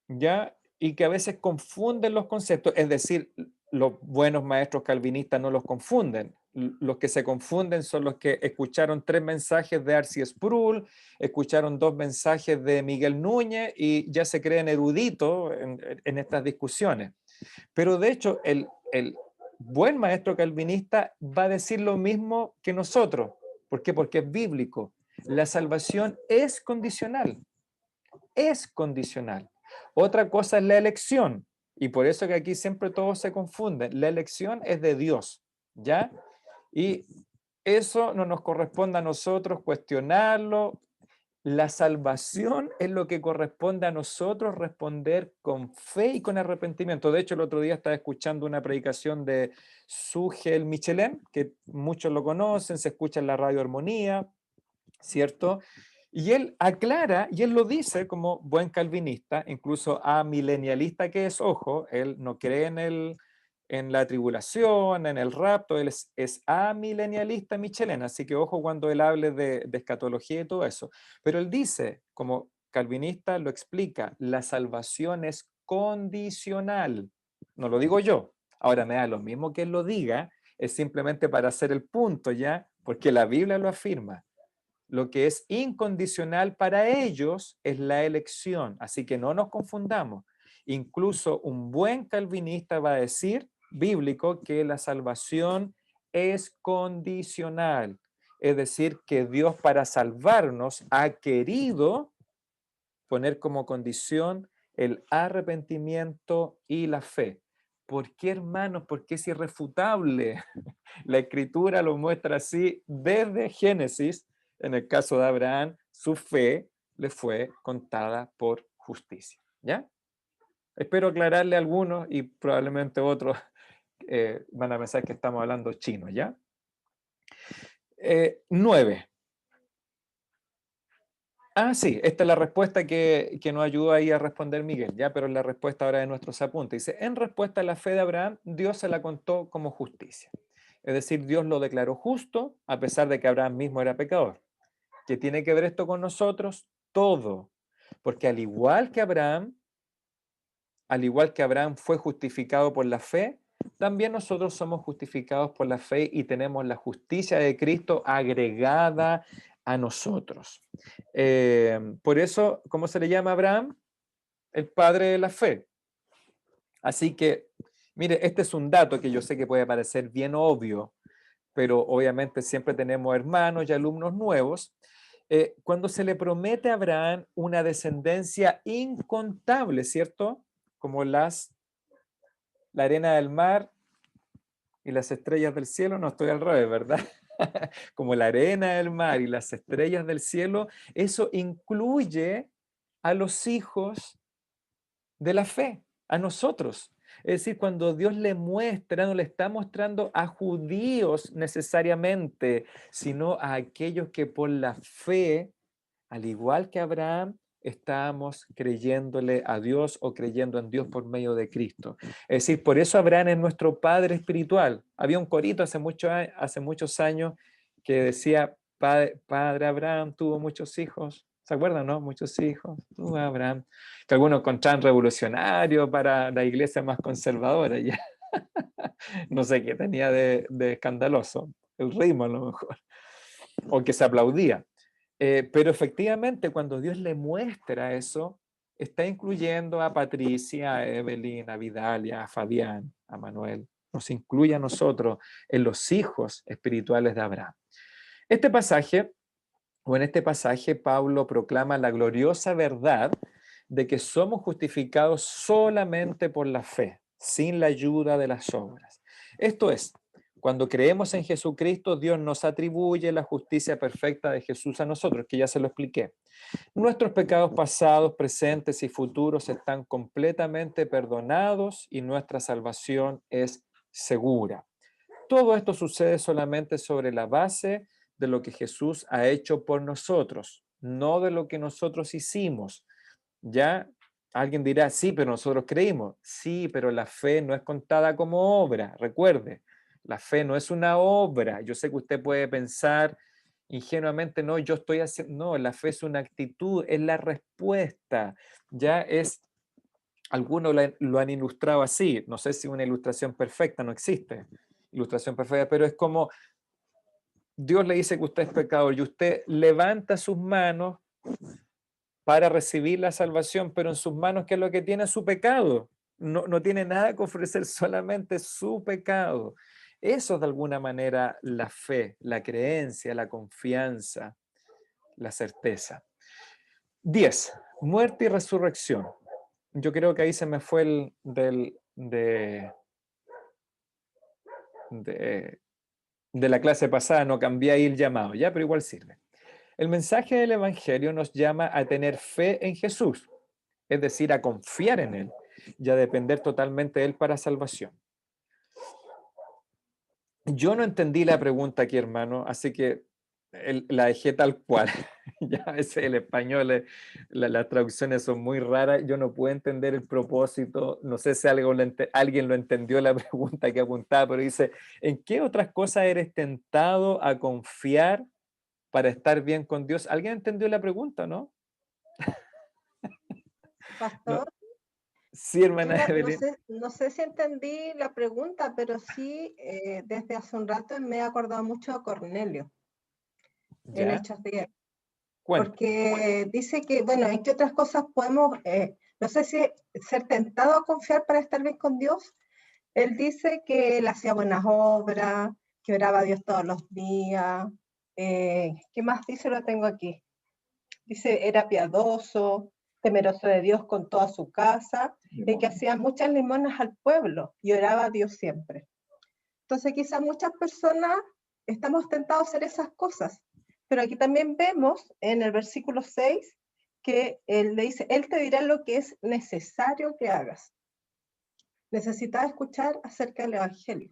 [SPEAKER 1] ¿ya? y que a veces confunden los conceptos, es decir, los buenos maestros calvinistas no los confunden. Los que se confunden son los que escucharon 3 mensajes de R.C. Sproul, escucharon 2 mensajes de Miguel Núñez y ya se creen eruditos en estas discusiones. Pero de hecho, el buen maestro calvinista va a decir lo mismo que nosotros. ¿Por qué? Porque es bíblico. La salvación es condicional. Es condicional. Otra cosa es la elección. Y por eso que aquí siempre todos se confunden. La elección es de Dios, ¿ya? Y eso no nos corresponde a nosotros cuestionarlo. La salvación es lo que corresponde a nosotros responder con fe y con arrepentimiento. De hecho, el otro día estaba escuchando una predicación de Sugel Michelem, que muchos lo conocen, se escucha en la Radio Armonía, ¿cierto? Y él aclara, y él lo dice como buen calvinista, incluso amilenialista que es, ojo, él no cree en la tribulación, en el rapto, él es amilenialista Michelena, así que ojo cuando él hable de escatología y todo eso. Pero él dice, como calvinista lo explica, la salvación es condicional. No lo digo yo. Ahora me da lo mismo que él lo diga, es simplemente para hacer el punto ya, porque la Biblia lo afirma. Lo que es incondicional para ellos es la elección, así que no nos confundamos. Incluso un buen calvinista va a decir, bíblico, que la salvación es condicional, es decir, que Dios para salvarnos ha querido poner como condición el arrepentimiento y la fe. ¿Por qué, hermanos? Porque es irrefutable. La Escritura lo muestra así desde Génesis. En el caso de Abraham, su fe le fue contada por justicia. ¿Ya? Espero aclararle a algunos y probablemente otros van a pensar que estamos hablando chino. ¿Ya? 9. Ah, sí, esta es la respuesta que nos ayudó ahí a responder Miguel, ya, pero la respuesta ahora de nuestros apuntes. Dice, en respuesta a la fe de Abraham, Dios se la contó como justicia. Es decir, Dios lo declaró justo a pesar de que Abraham mismo era pecador. ¿Qué tiene que ver esto con nosotros? Todo. Porque al igual que Abraham fue justificado por la fe, también nosotros somos justificados por la fe y tenemos la justicia de Cristo agregada a nosotros. Por eso, ¿cómo se le llama a Abraham? El padre de la fe. Así que, mire, este es un dato que yo sé que puede parecer bien obvio, pero obviamente siempre tenemos hermanos y alumnos nuevos. Cuando se le promete a Abraham una descendencia incontable, ¿cierto? Como la arena del mar y las estrellas del cielo, no estoy al revés, ¿verdad? Como la arena del mar y las estrellas del cielo, eso incluye a los hijos de la fe, a nosotros. Es decir, cuando Dios le muestra, no le está mostrando a judíos necesariamente, sino a aquellos que por la fe, al igual que Abraham, estamos creyéndole a Dios o creyendo en Dios por medio de Cristo. Es decir, por eso Abraham es nuestro padre espiritual. Había un corito hace muchos años que decía, padre Abraham tuvo muchos hijos. ¿Se acuerdan, no? Muchos hijos, tuvo Abraham. Que algunos encontraban revolucionario para la iglesia más conservadora. Ya. No sé qué tenía de escandaloso. El ritmo a lo mejor. O que se aplaudía. Pero efectivamente, cuando Dios le muestra eso, está incluyendo a Patricia, a Evelyn, a Vidalia, a Fabián, a Manuel. Nos incluye a nosotros en los hijos espirituales de Abraham. En este pasaje, Pablo proclama la gloriosa verdad de que somos justificados solamente por la fe, sin la ayuda de las obras. Esto es, cuando creemos en Jesucristo, Dios nos atribuye la justicia perfecta de Jesús a nosotros, que ya se lo expliqué. Nuestros pecados pasados, presentes y futuros están completamente perdonados y nuestra salvación es segura. Todo esto sucede solamente sobre la base de lo que Jesús ha hecho por nosotros, no de lo que nosotros hicimos. Ya alguien dirá, sí, pero nosotros creímos. Sí, pero la fe no es contada como obra, recuerde. La fe no es una obra. Yo sé que usted puede pensar ingenuamente, no, yo estoy haciendo, no, la fe es una actitud, es la respuesta, ya es Algunos lo han ilustrado así, no sé si una ilustración perfecta, no existe ilustración perfecta, pero es como Dios le dice que usted es pecador y usted levanta sus manos para recibir la salvación, pero en sus manos, ¿qué es lo que tiene? Su pecado. No tiene nada que ofrecer, solamente su pecado. Eso es de alguna manera la fe, la creencia, la confianza, la certeza. 10. Muerte y resurrección. Yo creo que ahí se me fue de la clase pasada, no cambié ahí el llamado, ya, pero igual sirve. El mensaje del Evangelio nos llama a tener fe en Jesús, es decir, a confiar en Él y a depender totalmente de Él para salvación. Yo no entendí la pregunta aquí, hermano, así que la dejé tal cual. Ya a veces el español, las traducciones son muy raras, yo no puedo entender el propósito, no sé si alguien lo entendió la pregunta que apuntaba, pero dice, ¿en qué otras cosas eres tentado a confiar para estar bien con Dios? ¿Alguien entendió la pregunta, no?
[SPEAKER 3] Pastor,
[SPEAKER 1] Sí, hermana
[SPEAKER 3] yo
[SPEAKER 1] Evelyn.
[SPEAKER 3] no sé si entendí la pregunta, pero sí, desde hace un rato me he acordado mucho de Cornelio en
[SPEAKER 1] ¿Ya?
[SPEAKER 3] Hechos 10.
[SPEAKER 1] Cuenta.
[SPEAKER 3] Porque dice que, bueno, ¿en qué otras cosas podemos, no sé si ser tentado a confiar para estar bien con Dios? Él dice que él hacía buenas obras, que oraba a Dios todos los días. ¿Qué más dice? Lo tengo aquí. Dice, era piadoso, temeroso de Dios con toda su casa, y que hacía muchas limonas al pueblo y oraba a Dios siempre. Entonces quizás muchas personas estamos tentados a hacer esas cosas, pero aquí también vemos en el versículo 6 que él le dice, Él te dirá lo que es necesario que hagas. Necesitas escuchar acerca del Evangelio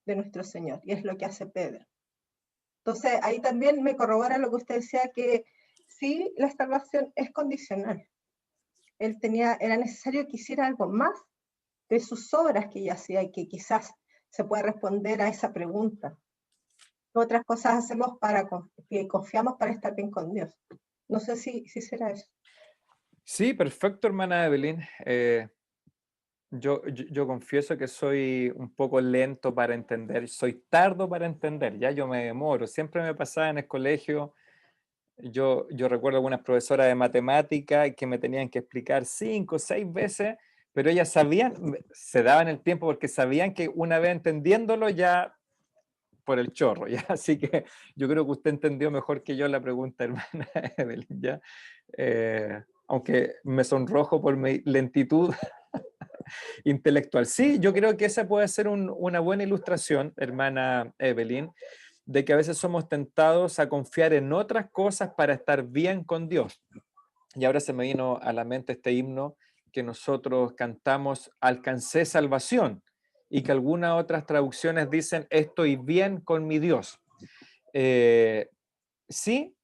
[SPEAKER 3] de nuestro Señor, y es lo que hace Pedro. Entonces ahí también me corrobora lo que usted decía, que sí, la salvación es condicional. Era necesario que hiciera algo más de sus obras que ya hacía y que quizás se pueda responder a esa pregunta. Otras cosas hacemos que confiamos para estar bien con Dios. No sé si será eso.
[SPEAKER 1] Sí, perfecto, hermana Evelyn. Yo confieso que soy un poco lento para entender, soy tardo para entender, ya yo me demoro. Siempre me pasaba en el colegio, yo recuerdo algunas profesoras de matemática que me tenían que explicar 5 o 6 veces, pero ellas sabían, se daban el tiempo porque sabían que una vez entendiéndolo ya por el chorro, ¿ya? Así que yo creo que usted entendió mejor que yo la pregunta, hermana Evelyn, ¿ya? Aunque me sonrojo por mi lentitud intelectual. Sí, yo creo que esa puede ser una buena ilustración, hermana Evelyn, de que a veces somos tentados a confiar en otras cosas para estar bien con Dios. Y ahora se me vino a la mente este himno que nosotros cantamos, Alcancé salvación, y que algunas otras traducciones dicen, estoy bien con mi Dios. Sí,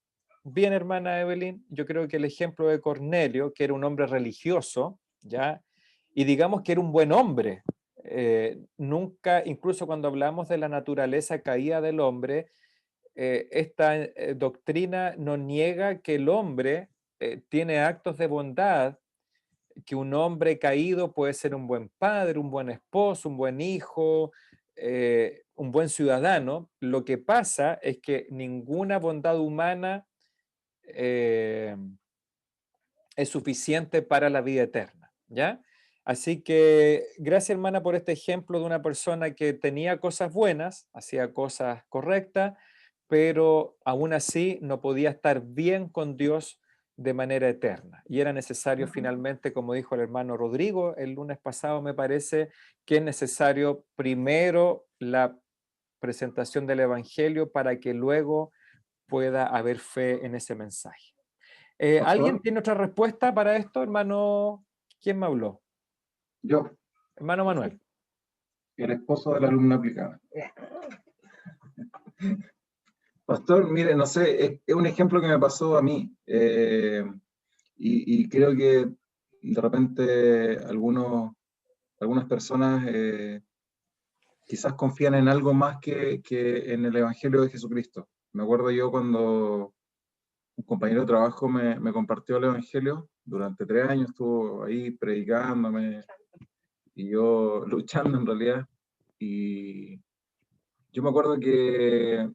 [SPEAKER 1] bien, hermana Evelyn, yo creo que el ejemplo de Cornelio, que era un hombre religioso, ¿ya? Y digamos que era un buen hombre. Nunca, incluso cuando hablamos de la naturaleza caída del hombre, esta doctrina no niega que el hombre tiene actos de bondad, que un hombre caído puede ser un buen padre, un buen esposo, un buen hijo, un buen ciudadano. Lo que pasa es que ninguna bondad humana es suficiente para la vida eterna, ¿ya? Así que gracias, hermana, por este ejemplo de una persona que tenía cosas buenas, hacía cosas correctas, pero aún así no podía estar bien con Dios de manera eterna. Y era necesario finalmente, como dijo el hermano Rodrigo el lunes pasado, me parece, que es necesario primero la presentación del Evangelio para que luego pueda haber fe en ese mensaje. ¿Alguien tiene otra respuesta para esto, hermano? ¿Quién me habló?
[SPEAKER 4] Yo,
[SPEAKER 1] Hermano Manuel.
[SPEAKER 4] el esposo de la alumna aplicada. Pastor, mire, no sé, es un ejemplo que me pasó a mí, y creo que de repente algunas personas quizás confían en algo más que en el Evangelio de Jesucristo. Me acuerdo yo cuando un compañero de trabajo me compartió el Evangelio. Durante 3 años estuvo ahí predicándome y yo luchando en realidad. Y yo me acuerdo que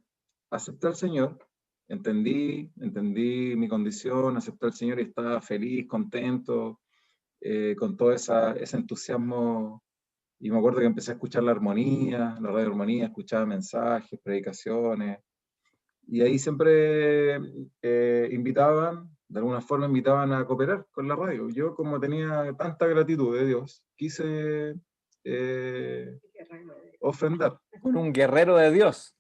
[SPEAKER 4] acepté al Señor, entendí mi condición, acepté al Señor y estaba feliz, contento, con todo ese entusiasmo. Y me acuerdo que empecé a escuchar la radio armonía, escuchaba mensajes, predicaciones. Y ahí siempre de alguna forma invitaban a cooperar con la radio. Yo, como tenía tanta gratitud de Dios, quise ofrendar.
[SPEAKER 1] Con un guerrero de Dios.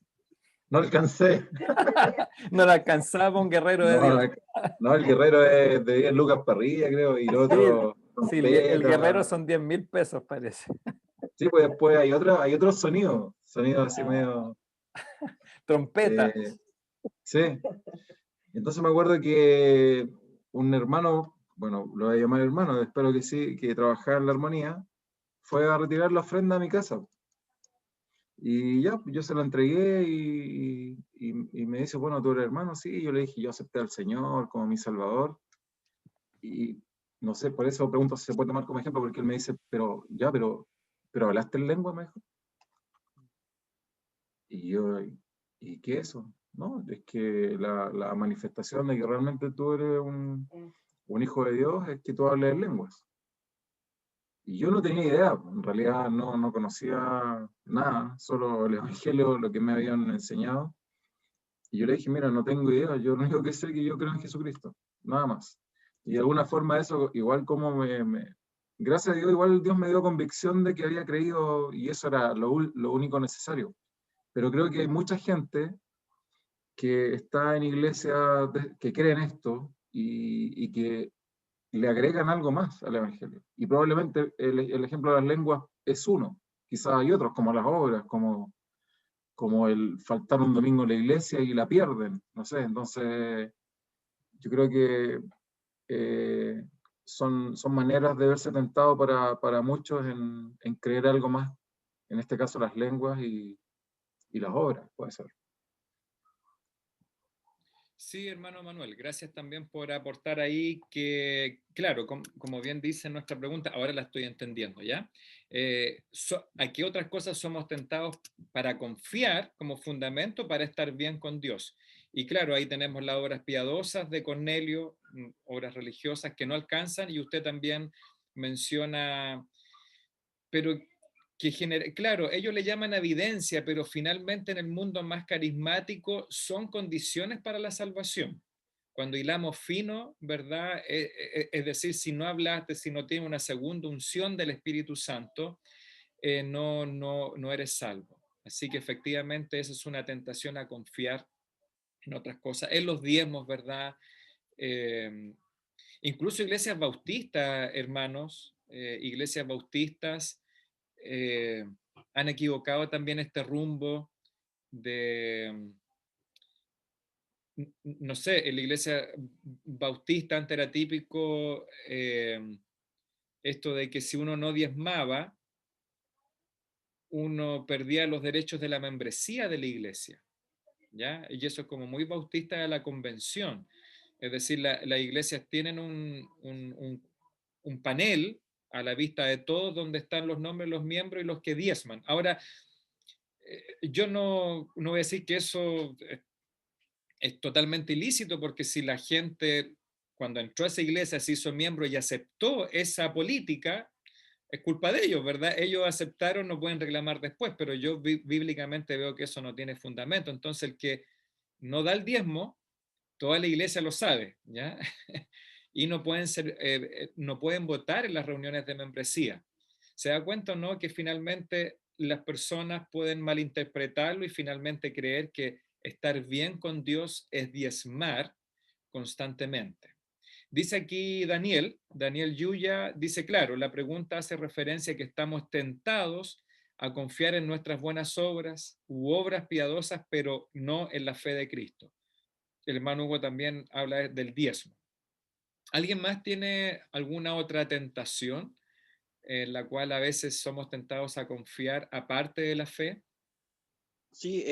[SPEAKER 4] No alcancé.
[SPEAKER 1] No le alcanzaba un guerrero de Dios.
[SPEAKER 4] No, el guerrero es de 10 lucas para arriba, creo, y el otro...
[SPEAKER 1] Sí, el guerrero son 10.000 pesos, parece.
[SPEAKER 4] Sí, pues después hay otros sonidos así medio...
[SPEAKER 1] Trompeta.
[SPEAKER 4] Sí. Entonces me acuerdo que un hermano, bueno, lo voy a llamar hermano, espero que sí, que trabajaba en la armonía, fue a retirar la ofrenda a mi casa. Y ya, yo se la entregué y me dice, bueno, ¿tú eres hermano? Sí, yo le dije, yo acepté al Señor como mi Salvador. Y no sé, por eso pregunto si se puede tomar como ejemplo, porque él me dice, pero ¿hablaste en lengua? Me dijo. Y yo, ¿y qué es eso? No, es que la manifestación de que realmente tú eres un hijo de Dios es que tú hables en lenguas. Y yo no tenía idea, en realidad no conocía nada, solo el Evangelio, lo que me habían enseñado. Y yo le dije, mira, no tengo idea, yo lo único que sé es que yo creo en Jesucristo, nada más. Y de alguna forma eso, igual como gracias a Dios, igual Dios me dio convicción de que había creído y eso era lo único necesario. Pero creo que hay mucha gente que está en iglesia, que cree en esto y que le agregan algo más al Evangelio. Y probablemente el ejemplo de las lenguas es uno. Quizás hay otros, como las obras, como el faltar un domingo en la iglesia y la pierden. No sé, entonces yo creo que son maneras de verse tentado para muchos en creer algo más. En este caso las lenguas y las obras, puede ser.
[SPEAKER 1] Sí, hermano Manuel, gracias también por aportar ahí que, claro, como bien dice nuestra pregunta, ahora la estoy entendiendo, ¿ya? ¿A qué otras cosas somos tentados para confiar como fundamento para estar bien con Dios? Y claro, ahí tenemos las obras piadosas de Cornelio, obras religiosas que no alcanzan, y usted también menciona, pero claro, ellos le llaman evidencia, pero finalmente en el mundo más carismático son condiciones para la salvación. Cuando hilamos fino, ¿verdad? Es decir, si no hablaste, si no tienes una segunda unción del Espíritu Santo, no eres salvo. Así que efectivamente esa es una tentación a confiar en otras cosas, en los diezmos, ¿verdad? Incluso iglesias bautistas, hermanos, iglesias bautistas, han equivocado también este rumbo de, no sé, en la iglesia bautista antes era típico esto de que si uno no diezmaba, uno perdía los derechos de la membresía de la iglesia, ¿ya? Y eso es como muy bautista de la convención. Es decir, las iglesias tienen un panel a la vista de todos donde están los nombres de los miembros y los que diezman. Ahora, yo no voy a decir que eso es totalmente ilícito, porque si la gente cuando entró a esa iglesia se hizo miembro y aceptó esa política, es culpa de ellos, ¿verdad? Ellos aceptaron, no pueden reclamar después, pero yo bíblicamente veo que eso no tiene fundamento. Entonces el que no da el diezmo, toda la iglesia lo sabe, ¿ya? Y no pueden votar en las reuniones de membresía. ¿Se da cuenta o no que finalmente las personas pueden malinterpretarlo y finalmente creer que estar bien con Dios es diezmar constantemente? Dice aquí Daniel Yuya, dice, claro, la pregunta hace referencia a que estamos tentados a confiar en nuestras buenas obras u obras piadosas, pero no en la fe de Cristo. El hermano Hugo también habla del diezmo. ¿Alguien más tiene alguna otra tentación en la cual a veces somos tentados a confiar aparte de la fe?
[SPEAKER 8] Sí,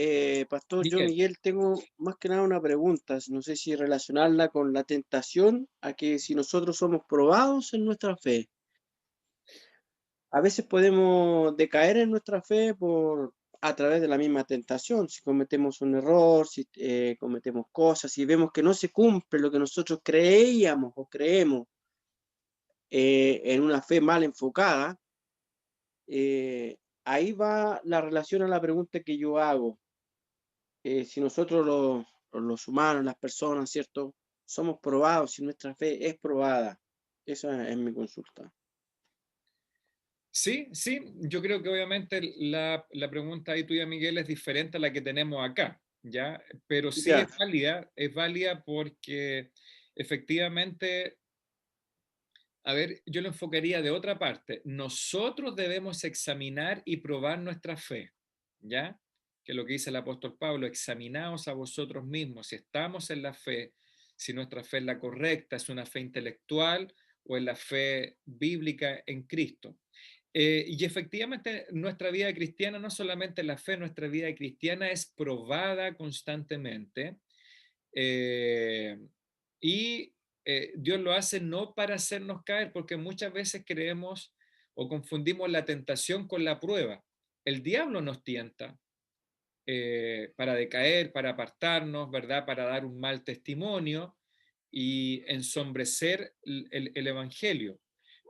[SPEAKER 8] Pastor, yo,
[SPEAKER 1] Miguel.
[SPEAKER 8] Miguel, tengo más que nada una pregunta, no sé si relacionarla con la tentación, a que si nosotros somos probados en nuestra fe, a veces podemos decaer en nuestra fe a través de la misma tentación, si cometemos un error, si cometemos cosas, si vemos que no se cumple lo que nosotros creíamos o creemos en una fe mal enfocada, ahí va la relación a la pregunta que yo hago. Si nosotros los humanos, las personas, ¿cierto? Somos probados, si nuestra fe es probada. Esa es mi consulta.
[SPEAKER 1] Sí, sí, yo creo que obviamente la pregunta ahí tuya, Miguel, es diferente a la que tenemos acá, ¿ya? Pero sí
[SPEAKER 8] Ya.
[SPEAKER 1] es válida porque efectivamente, a ver, yo lo enfocaría de otra parte. Nosotros debemos examinar y probar nuestra fe, ¿ya? Que es lo que dice el apóstol Pablo, examinaos a vosotros mismos si estamos en la fe, si nuestra fe es la correcta, es una fe intelectual o es la fe bíblica en Cristo. Y efectivamente nuestra vida cristiana, no solamente la fe, nuestra vida cristiana es probada constantemente. Y Dios lo hace no para hacernos caer, porque muchas veces creemos o confundimos la tentación con la prueba. El diablo nos tienta para decaer, para apartarnos, ¿verdad? Para dar un mal testimonio y ensombrecer el evangelio.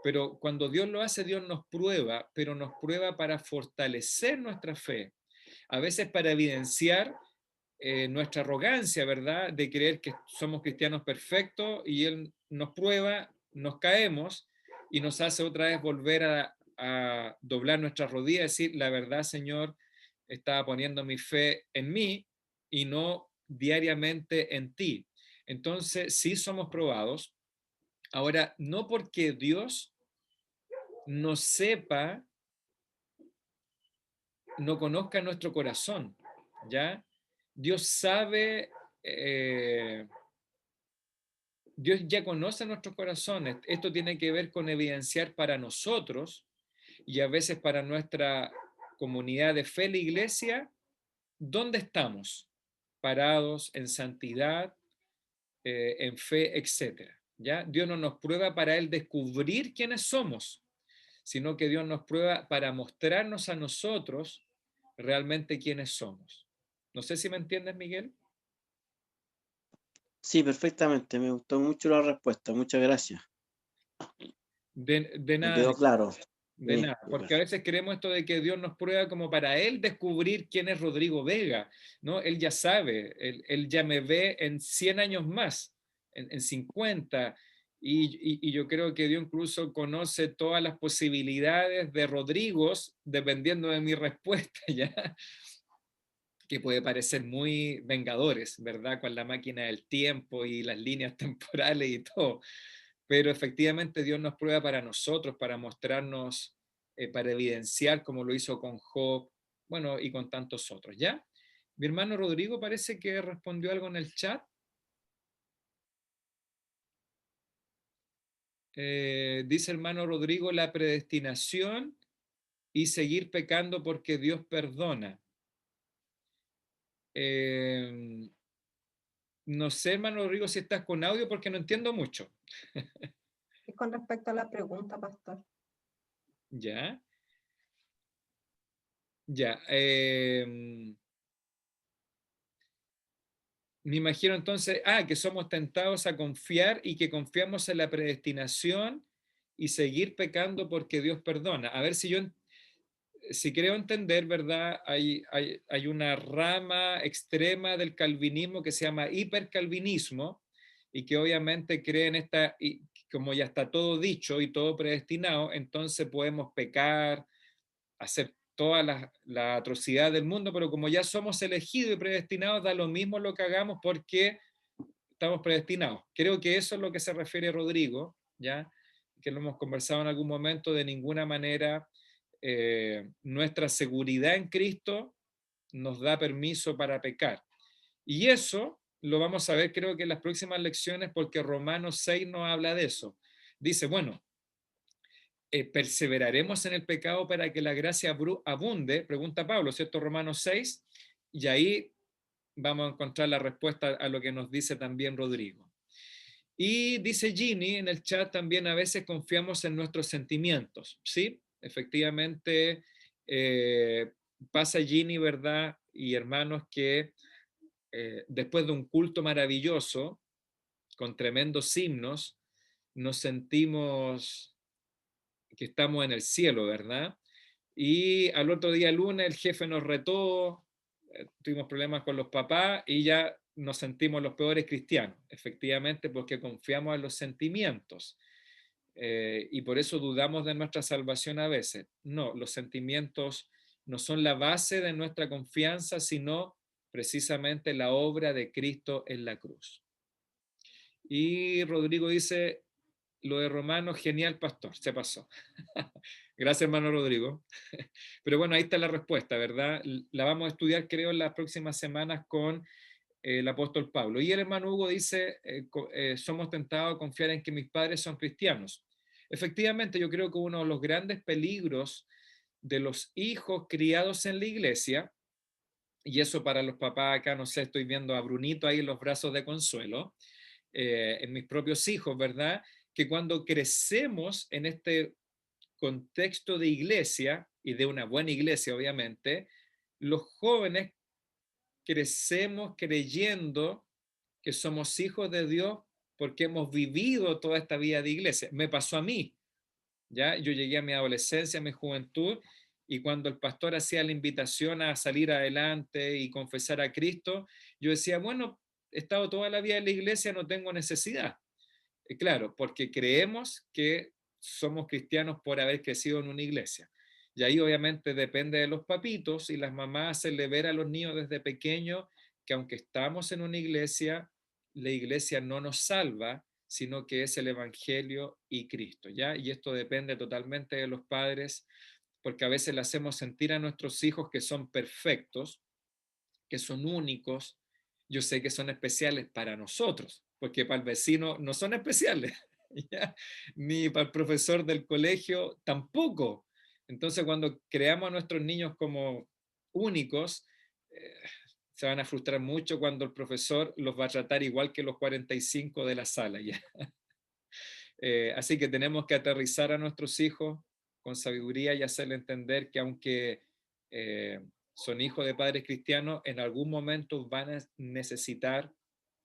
[SPEAKER 1] Pero cuando Dios lo hace, Dios nos prueba, pero nos prueba para fortalecer nuestra fe, a veces para evidenciar nuestra arrogancia, ¿verdad? De creer que somos cristianos perfectos y Él nos prueba, nos caemos y nos hace otra vez volver a doblar nuestras rodillas y decir, la verdad, Señor, estaba poniendo mi fe en mí y no diariamente en ti. Entonces, sí somos probados. Ahora, no porque Dios no sepa, no conozca nuestro corazón, ¿ya? Dios sabe, Dios ya conoce nuestros corazones. Esto tiene que ver con evidenciar para nosotros y a veces para nuestra comunidad de fe, la iglesia, dónde estamos parados en santidad, en fe, etcétera. ¿Ya? Dios no nos prueba para Él descubrir quiénes somos, sino que Dios nos prueba para mostrarnos a nosotros realmente quiénes somos. No sé si me entiendes, Miguel.
[SPEAKER 8] Sí, perfectamente. Me gustó mucho la respuesta. Muchas gracias.
[SPEAKER 1] De
[SPEAKER 8] Me
[SPEAKER 1] nada,
[SPEAKER 8] quedó claro.
[SPEAKER 1] de
[SPEAKER 8] Sí,
[SPEAKER 1] nada, porque
[SPEAKER 8] súper.
[SPEAKER 1] a veces creemos esto de que Dios nos prueba como para Él descubrir quién es Rodrigo Vega, ¿no? Él ya sabe, él ya me ve en 100 años más, en 50, y yo creo que Dios incluso conoce todas las posibilidades de Rodrigos, dependiendo de mi respuesta, ¿ya? Que puede parecer muy vengadores, ¿verdad? Con la máquina del tiempo y las líneas temporales y todo. Pero efectivamente Dios nos prueba para nosotros, para mostrarnos, para evidenciar como lo hizo con Job, bueno, y con tantos otros, ¿ya? Mi hermano Rodrigo parece que respondió algo en el chat. Dice hermano Rodrigo, la predestinación y seguir pecando porque Dios perdona. No sé, hermano Rodrigo, si estás con audio porque no entiendo mucho.
[SPEAKER 3] Es con respecto a la pregunta, pastor.
[SPEAKER 1] Ya. Ya. Me imagino entonces, que somos tentados a confiar y que confiamos en la predestinación y seguir pecando porque Dios perdona. A ver si creo entender, ¿verdad? Hay una rama extrema del calvinismo que se llama hipercalvinismo y que obviamente cree en esta, y como ya está todo dicho y todo predestinado, entonces podemos pecar, hacer toda la atrocidad del mundo, pero como ya somos elegidos y predestinados, da lo mismo lo que hagamos porque estamos predestinados. Creo que eso es lo que se refiere Rodrigo, ¿ya? Que lo hemos conversado en algún momento, de ninguna manera nuestra seguridad en Cristo nos da permiso para pecar. Y eso lo vamos a ver creo que en las próximas lecciones porque Romanos 6 nos habla de eso. Dice, bueno, perseveraremos en el pecado para que la gracia abunde, pregunta Pablo, ¿cierto? Romanos 6, Y ahí vamos a encontrar la respuesta a lo que nos dice también Rodrigo. Y dice Ginny en el chat también, a veces confiamos en nuestros sentimientos, ¿sí? Efectivamente, pasa Ginny, ¿verdad? Y hermanos, que después de un culto maravilloso, con tremendos himnos, nos sentimos que estamos en el cielo, ¿verdad? Y al otro día lunes el jefe nos retó, tuvimos problemas con los papás y ya nos sentimos los peores cristianos, efectivamente, porque confiamos en los sentimientos. Y por eso dudamos de nuestra salvación a veces. No, los sentimientos no son la base de nuestra confianza, sino precisamente la obra de Cristo en la cruz. Y Rodrigo dice, lo de Romanos, genial, pastor, se pasó. Gracias, hermano Rodrigo. Pero bueno, ahí está la respuesta, ¿verdad? La vamos a estudiar, creo, en las próximas semanas con el apóstol Pablo. Y el hermano Hugo dice, somos tentados a confiar en que mis padres son cristianos. Efectivamente, yo creo que uno de los grandes peligros de los hijos criados en la iglesia, y eso para los papás acá, no sé, estoy viendo a Brunito ahí en los brazos de consuelo, en mis propios hijos, ¿verdad? Que cuando crecemos en este contexto de iglesia, y de una buena iglesia, obviamente, los jóvenes crecemos creyendo que somos hijos de Dios porque hemos vivido toda esta vida de iglesia. Me pasó a mí, ¿ya? Yo llegué a mi adolescencia, a mi juventud, y cuando el pastor hacía la invitación a salir adelante y confesar a Cristo, yo decía, bueno, he estado toda la vida en la iglesia, no tengo necesidad. Claro, porque creemos que somos cristianos por haber crecido en una iglesia. Y ahí obviamente depende de los papitos y las mamás hacerle ver a los niños desde pequeños que aunque estamos en una iglesia, la iglesia no nos salva, sino que es el Evangelio y Cristo, ¿ya? Y esto depende totalmente de los padres, porque a veces le hacemos sentir a nuestros hijos que son perfectos, que son únicos. Yo sé que son especiales para nosotros, porque para el vecino no son especiales, ¿ya? Ni para el profesor del colegio tampoco. Entonces, cuando creamos a nuestros niños como únicos, se van a frustrar mucho cuando el profesor los va a tratar igual que los 45 de la sala, ¿ya? Así que tenemos que aterrizar a nuestros hijos con sabiduría y hacerle entender que aunque son hijos de padres cristianos, en algún momento van a necesitar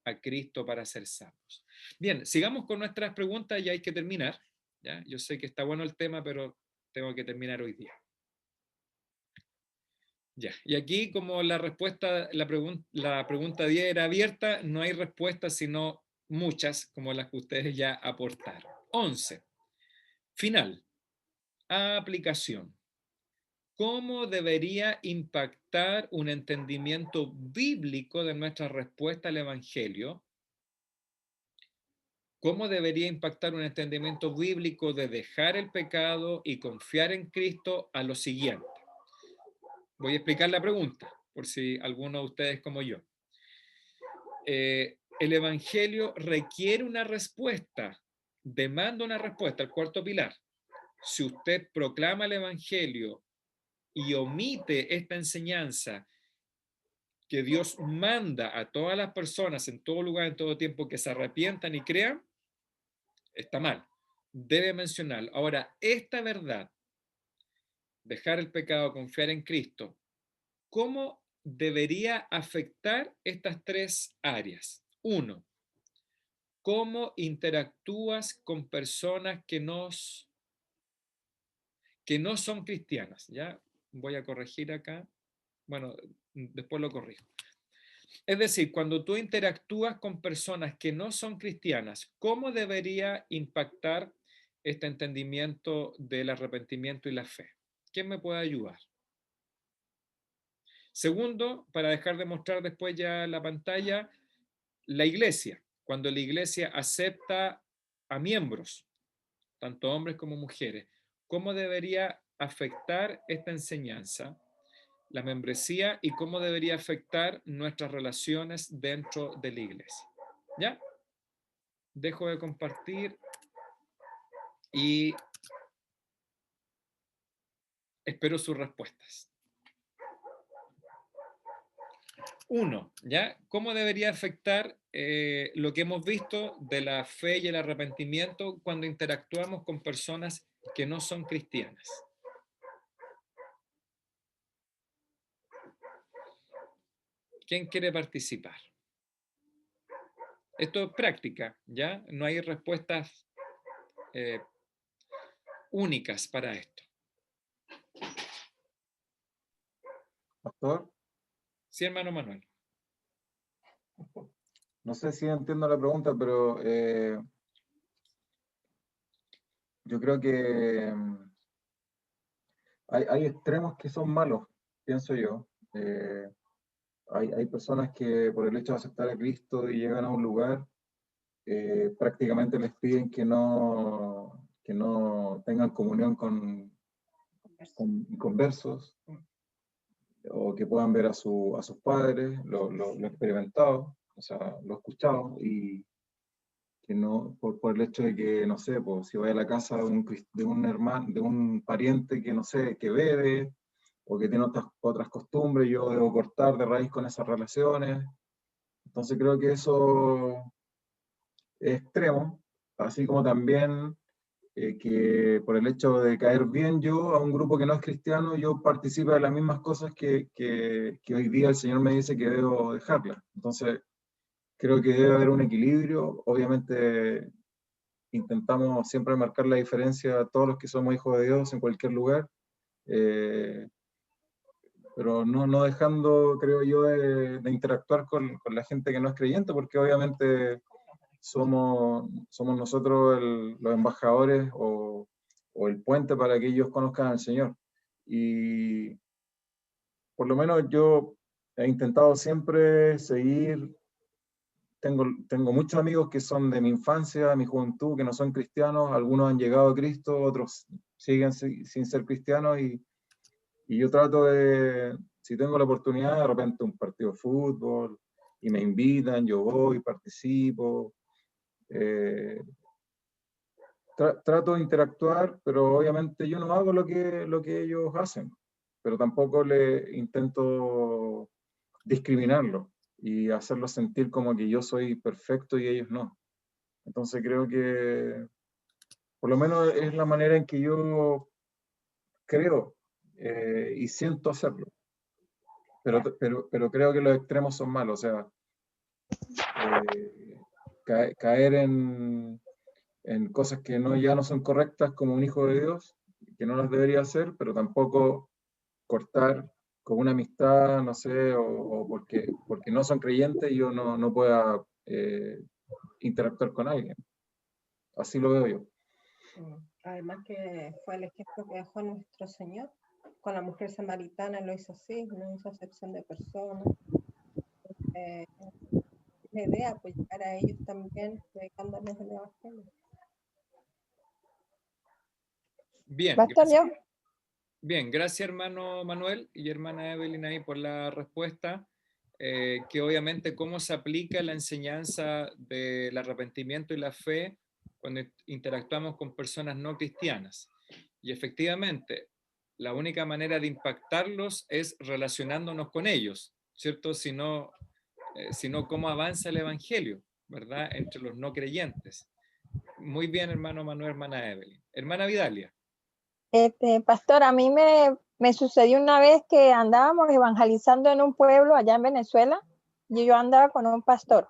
[SPEAKER 1] a Cristo para ser salvos. Bien, sigamos con nuestras preguntas, ya hay que terminar, ¿ya? Yo sé que está bueno el tema, pero tengo que terminar hoy día. Ya, y aquí como la respuesta, la pregunta 10 era abierta, no hay respuestas, sino muchas, como las que ustedes ya aportaron. 11. Final. Aplicación. ¿Cómo debería impactar un entendimiento bíblico de nuestra respuesta al Evangelio? ¿Cómo debería impactar un entendimiento bíblico de dejar el pecado y confiar en Cristo a lo siguiente? Voy a explicar la pregunta, por si alguno de ustedes como yo. El Evangelio requiere una respuesta, demanda una respuesta, el cuarto pilar. Si usted proclama el Evangelio y omite esta enseñanza que Dios manda a todas las personas en todo lugar, en todo tiempo, que se arrepientan y crean, está mal. Debe mencionarlo. Ahora, esta verdad, dejar el pecado, confiar en Cristo, ¿cómo debería afectar estas tres áreas? 1. ¿Cómo interactúas con personas que no son cristianas? ¿Ya? Voy a corregir acá. Bueno, después lo corrijo. Es decir, cuando tú interactúas con personas que no son cristianas, ¿cómo debería impactar este entendimiento del arrepentimiento y la fe? ¿Quién me puede ayudar? Segundo, para dejar de mostrar después ya la pantalla, la iglesia. Cuando la iglesia acepta a miembros, tanto hombres como mujeres, ¿cómo debería afectar esta enseñanza, la membresía, y cómo debería afectar nuestras relaciones dentro de la iglesia? ¿Ya? Dejo de compartir y espero sus respuestas. Uno, ¿ya? ¿Cómo debería afectar lo que hemos visto de la fe y el arrepentimiento cuando interactuamos con personas que no son cristianas? ¿Quién quiere participar? Esto es práctica, ¿ya? No hay respuestas únicas para esto.
[SPEAKER 4] Pastor,
[SPEAKER 1] Sí, hermano Manuel.
[SPEAKER 4] no sé si entiendo la pregunta, pero yo creo que hay extremos que son malos, pienso yo. Hay personas que por el hecho de aceptar a Cristo y llegan a un lugar, prácticamente les piden que no tengan comunión con conversos, o que puedan ver a sus padres, lo he experimentado, o sea, lo he escuchado, y que no, por el hecho de que, no sé, pues, si voy a la casa de un hermano, de un pariente que, no sé, que bebe, o que tiene otras costumbres, yo debo cortar de raíz con esas relaciones. Entonces creo que eso es extremo, así como también que por el hecho de caer bien yo a un grupo que no es cristiano, yo participo de las mismas cosas que hoy día el Señor me dice que debo dejarlas. Entonces creo que debe haber un equilibrio. Obviamente intentamos siempre marcar la diferencia a todos los que somos hijos de Dios en cualquier lugar, pero no dejando, creo yo, de interactuar con la gente que no es creyente, porque obviamente somos nosotros los embajadores o el puente para que ellos conozcan al Señor. Y por lo menos yo he intentado siempre seguir. Tengo muchos amigos que son de mi infancia, de mi juventud, que no son cristianos. Algunos han llegado a Cristo, otros siguen sin ser cristianos. Y yo trato de, si tengo la oportunidad, de repente un partido de fútbol, y me invitan, yo voy, participo. Trato de interactuar, pero obviamente yo no hago lo que ellos hacen, pero tampoco le intento discriminarlos y hacerlos sentir como que yo soy perfecto y ellos no. Entonces creo que por lo menos es la manera en que yo creo y siento hacerlo. Pero creo que los extremos son malos, o sea, caer en cosas que ya no son correctas como un hijo de Dios, que no las debería hacer, pero tampoco cortar con una amistad, no sé, o porque no son creyentes y yo no pueda interactuar con alguien. Así lo veo yo.
[SPEAKER 3] Además que fue el ejemplo que dejó nuestro Señor. Con la mujer samaritana lo hizo así, no hizo acepción de personas. La idea, pues llegar a ellos también, predicándoles el Evangelio.
[SPEAKER 1] Bien,
[SPEAKER 2] Pastor, yo.
[SPEAKER 1] Bien, gracias hermano Manuel y hermana Evelyn ahí por la respuesta, que obviamente cómo se aplica la enseñanza del arrepentimiento y la fe cuando interactuamos con personas no cristianas. Y efectivamente, la única manera de impactarlos es relacionándonos con ellos, ¿cierto? Sino cómo avanza el Evangelio, ¿verdad? Entre los no creyentes. Muy bien, hermano Manuel, hermana Evelyn. Hermana Vidalia.
[SPEAKER 2] Pastor, a mí me sucedió una vez que andábamos evangelizando en un pueblo allá en Venezuela y yo andaba con un pastor.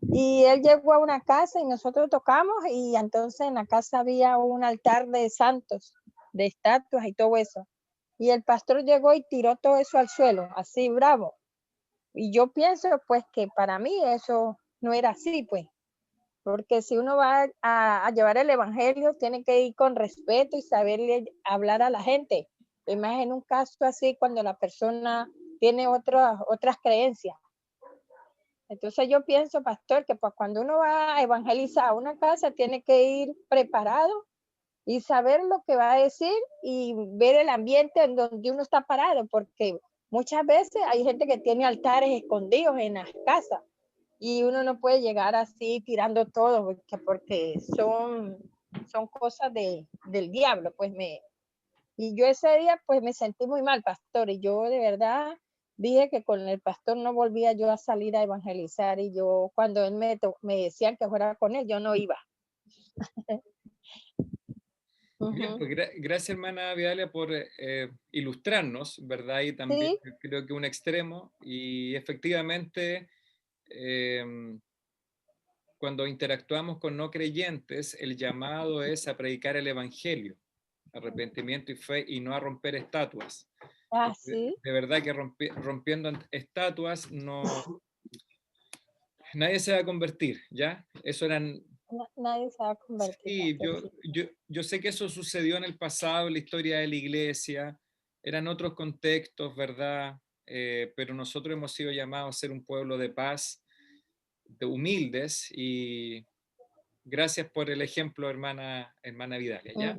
[SPEAKER 2] Y él llegó a una casa y nosotros tocamos y entonces en la casa había un altar de santos, de estatuas y todo eso. Y el pastor llegó y tiró todo eso al suelo, así bravo. Y yo pienso pues que para mí eso no era así, pues. Porque si uno va a llevar el evangelio, tiene que ir con respeto y saberle hablar a la gente. Y más en un caso así, cuando la persona tiene otras creencias. Entonces yo pienso, pastor, que pues cuando uno va a evangelizar a una casa, tiene que ir preparado y saber lo que va a decir y ver el ambiente en donde uno está parado, porque muchas veces hay gente que tiene altares escondidos en las casas. Y uno no puede llegar así tirando todo, porque son cosas del diablo. Y yo ese día pues me sentí muy mal, pastor, y yo de verdad dije que con el pastor no volvía yo a salir a evangelizar, y yo cuando él me decían que fuera con él, yo no iba.
[SPEAKER 1] Bien, pues gracias, hermana Vidalia, por ilustrarnos, ¿verdad? Y también
[SPEAKER 2] Sí.
[SPEAKER 1] creo que un extremo, y efectivamente, cuando interactuamos con no creyentes, el llamado es a predicar el evangelio, arrepentimiento y fe, y no a romper estatuas.
[SPEAKER 2] Ah, sí.
[SPEAKER 1] De verdad que rompiendo estatuas nadie se va a convertir, ¿ya? Eso eran...
[SPEAKER 2] Nadie se va a convertir.
[SPEAKER 1] Sí,
[SPEAKER 2] pastor, sí.
[SPEAKER 1] yo sé que eso sucedió en el pasado, en la historia de la iglesia, eran otros contextos, ¿verdad? Pero nosotros hemos sido llamados a ser un pueblo de paz, de humildes, y gracias por el ejemplo, hermana Vidalia, ¿ya?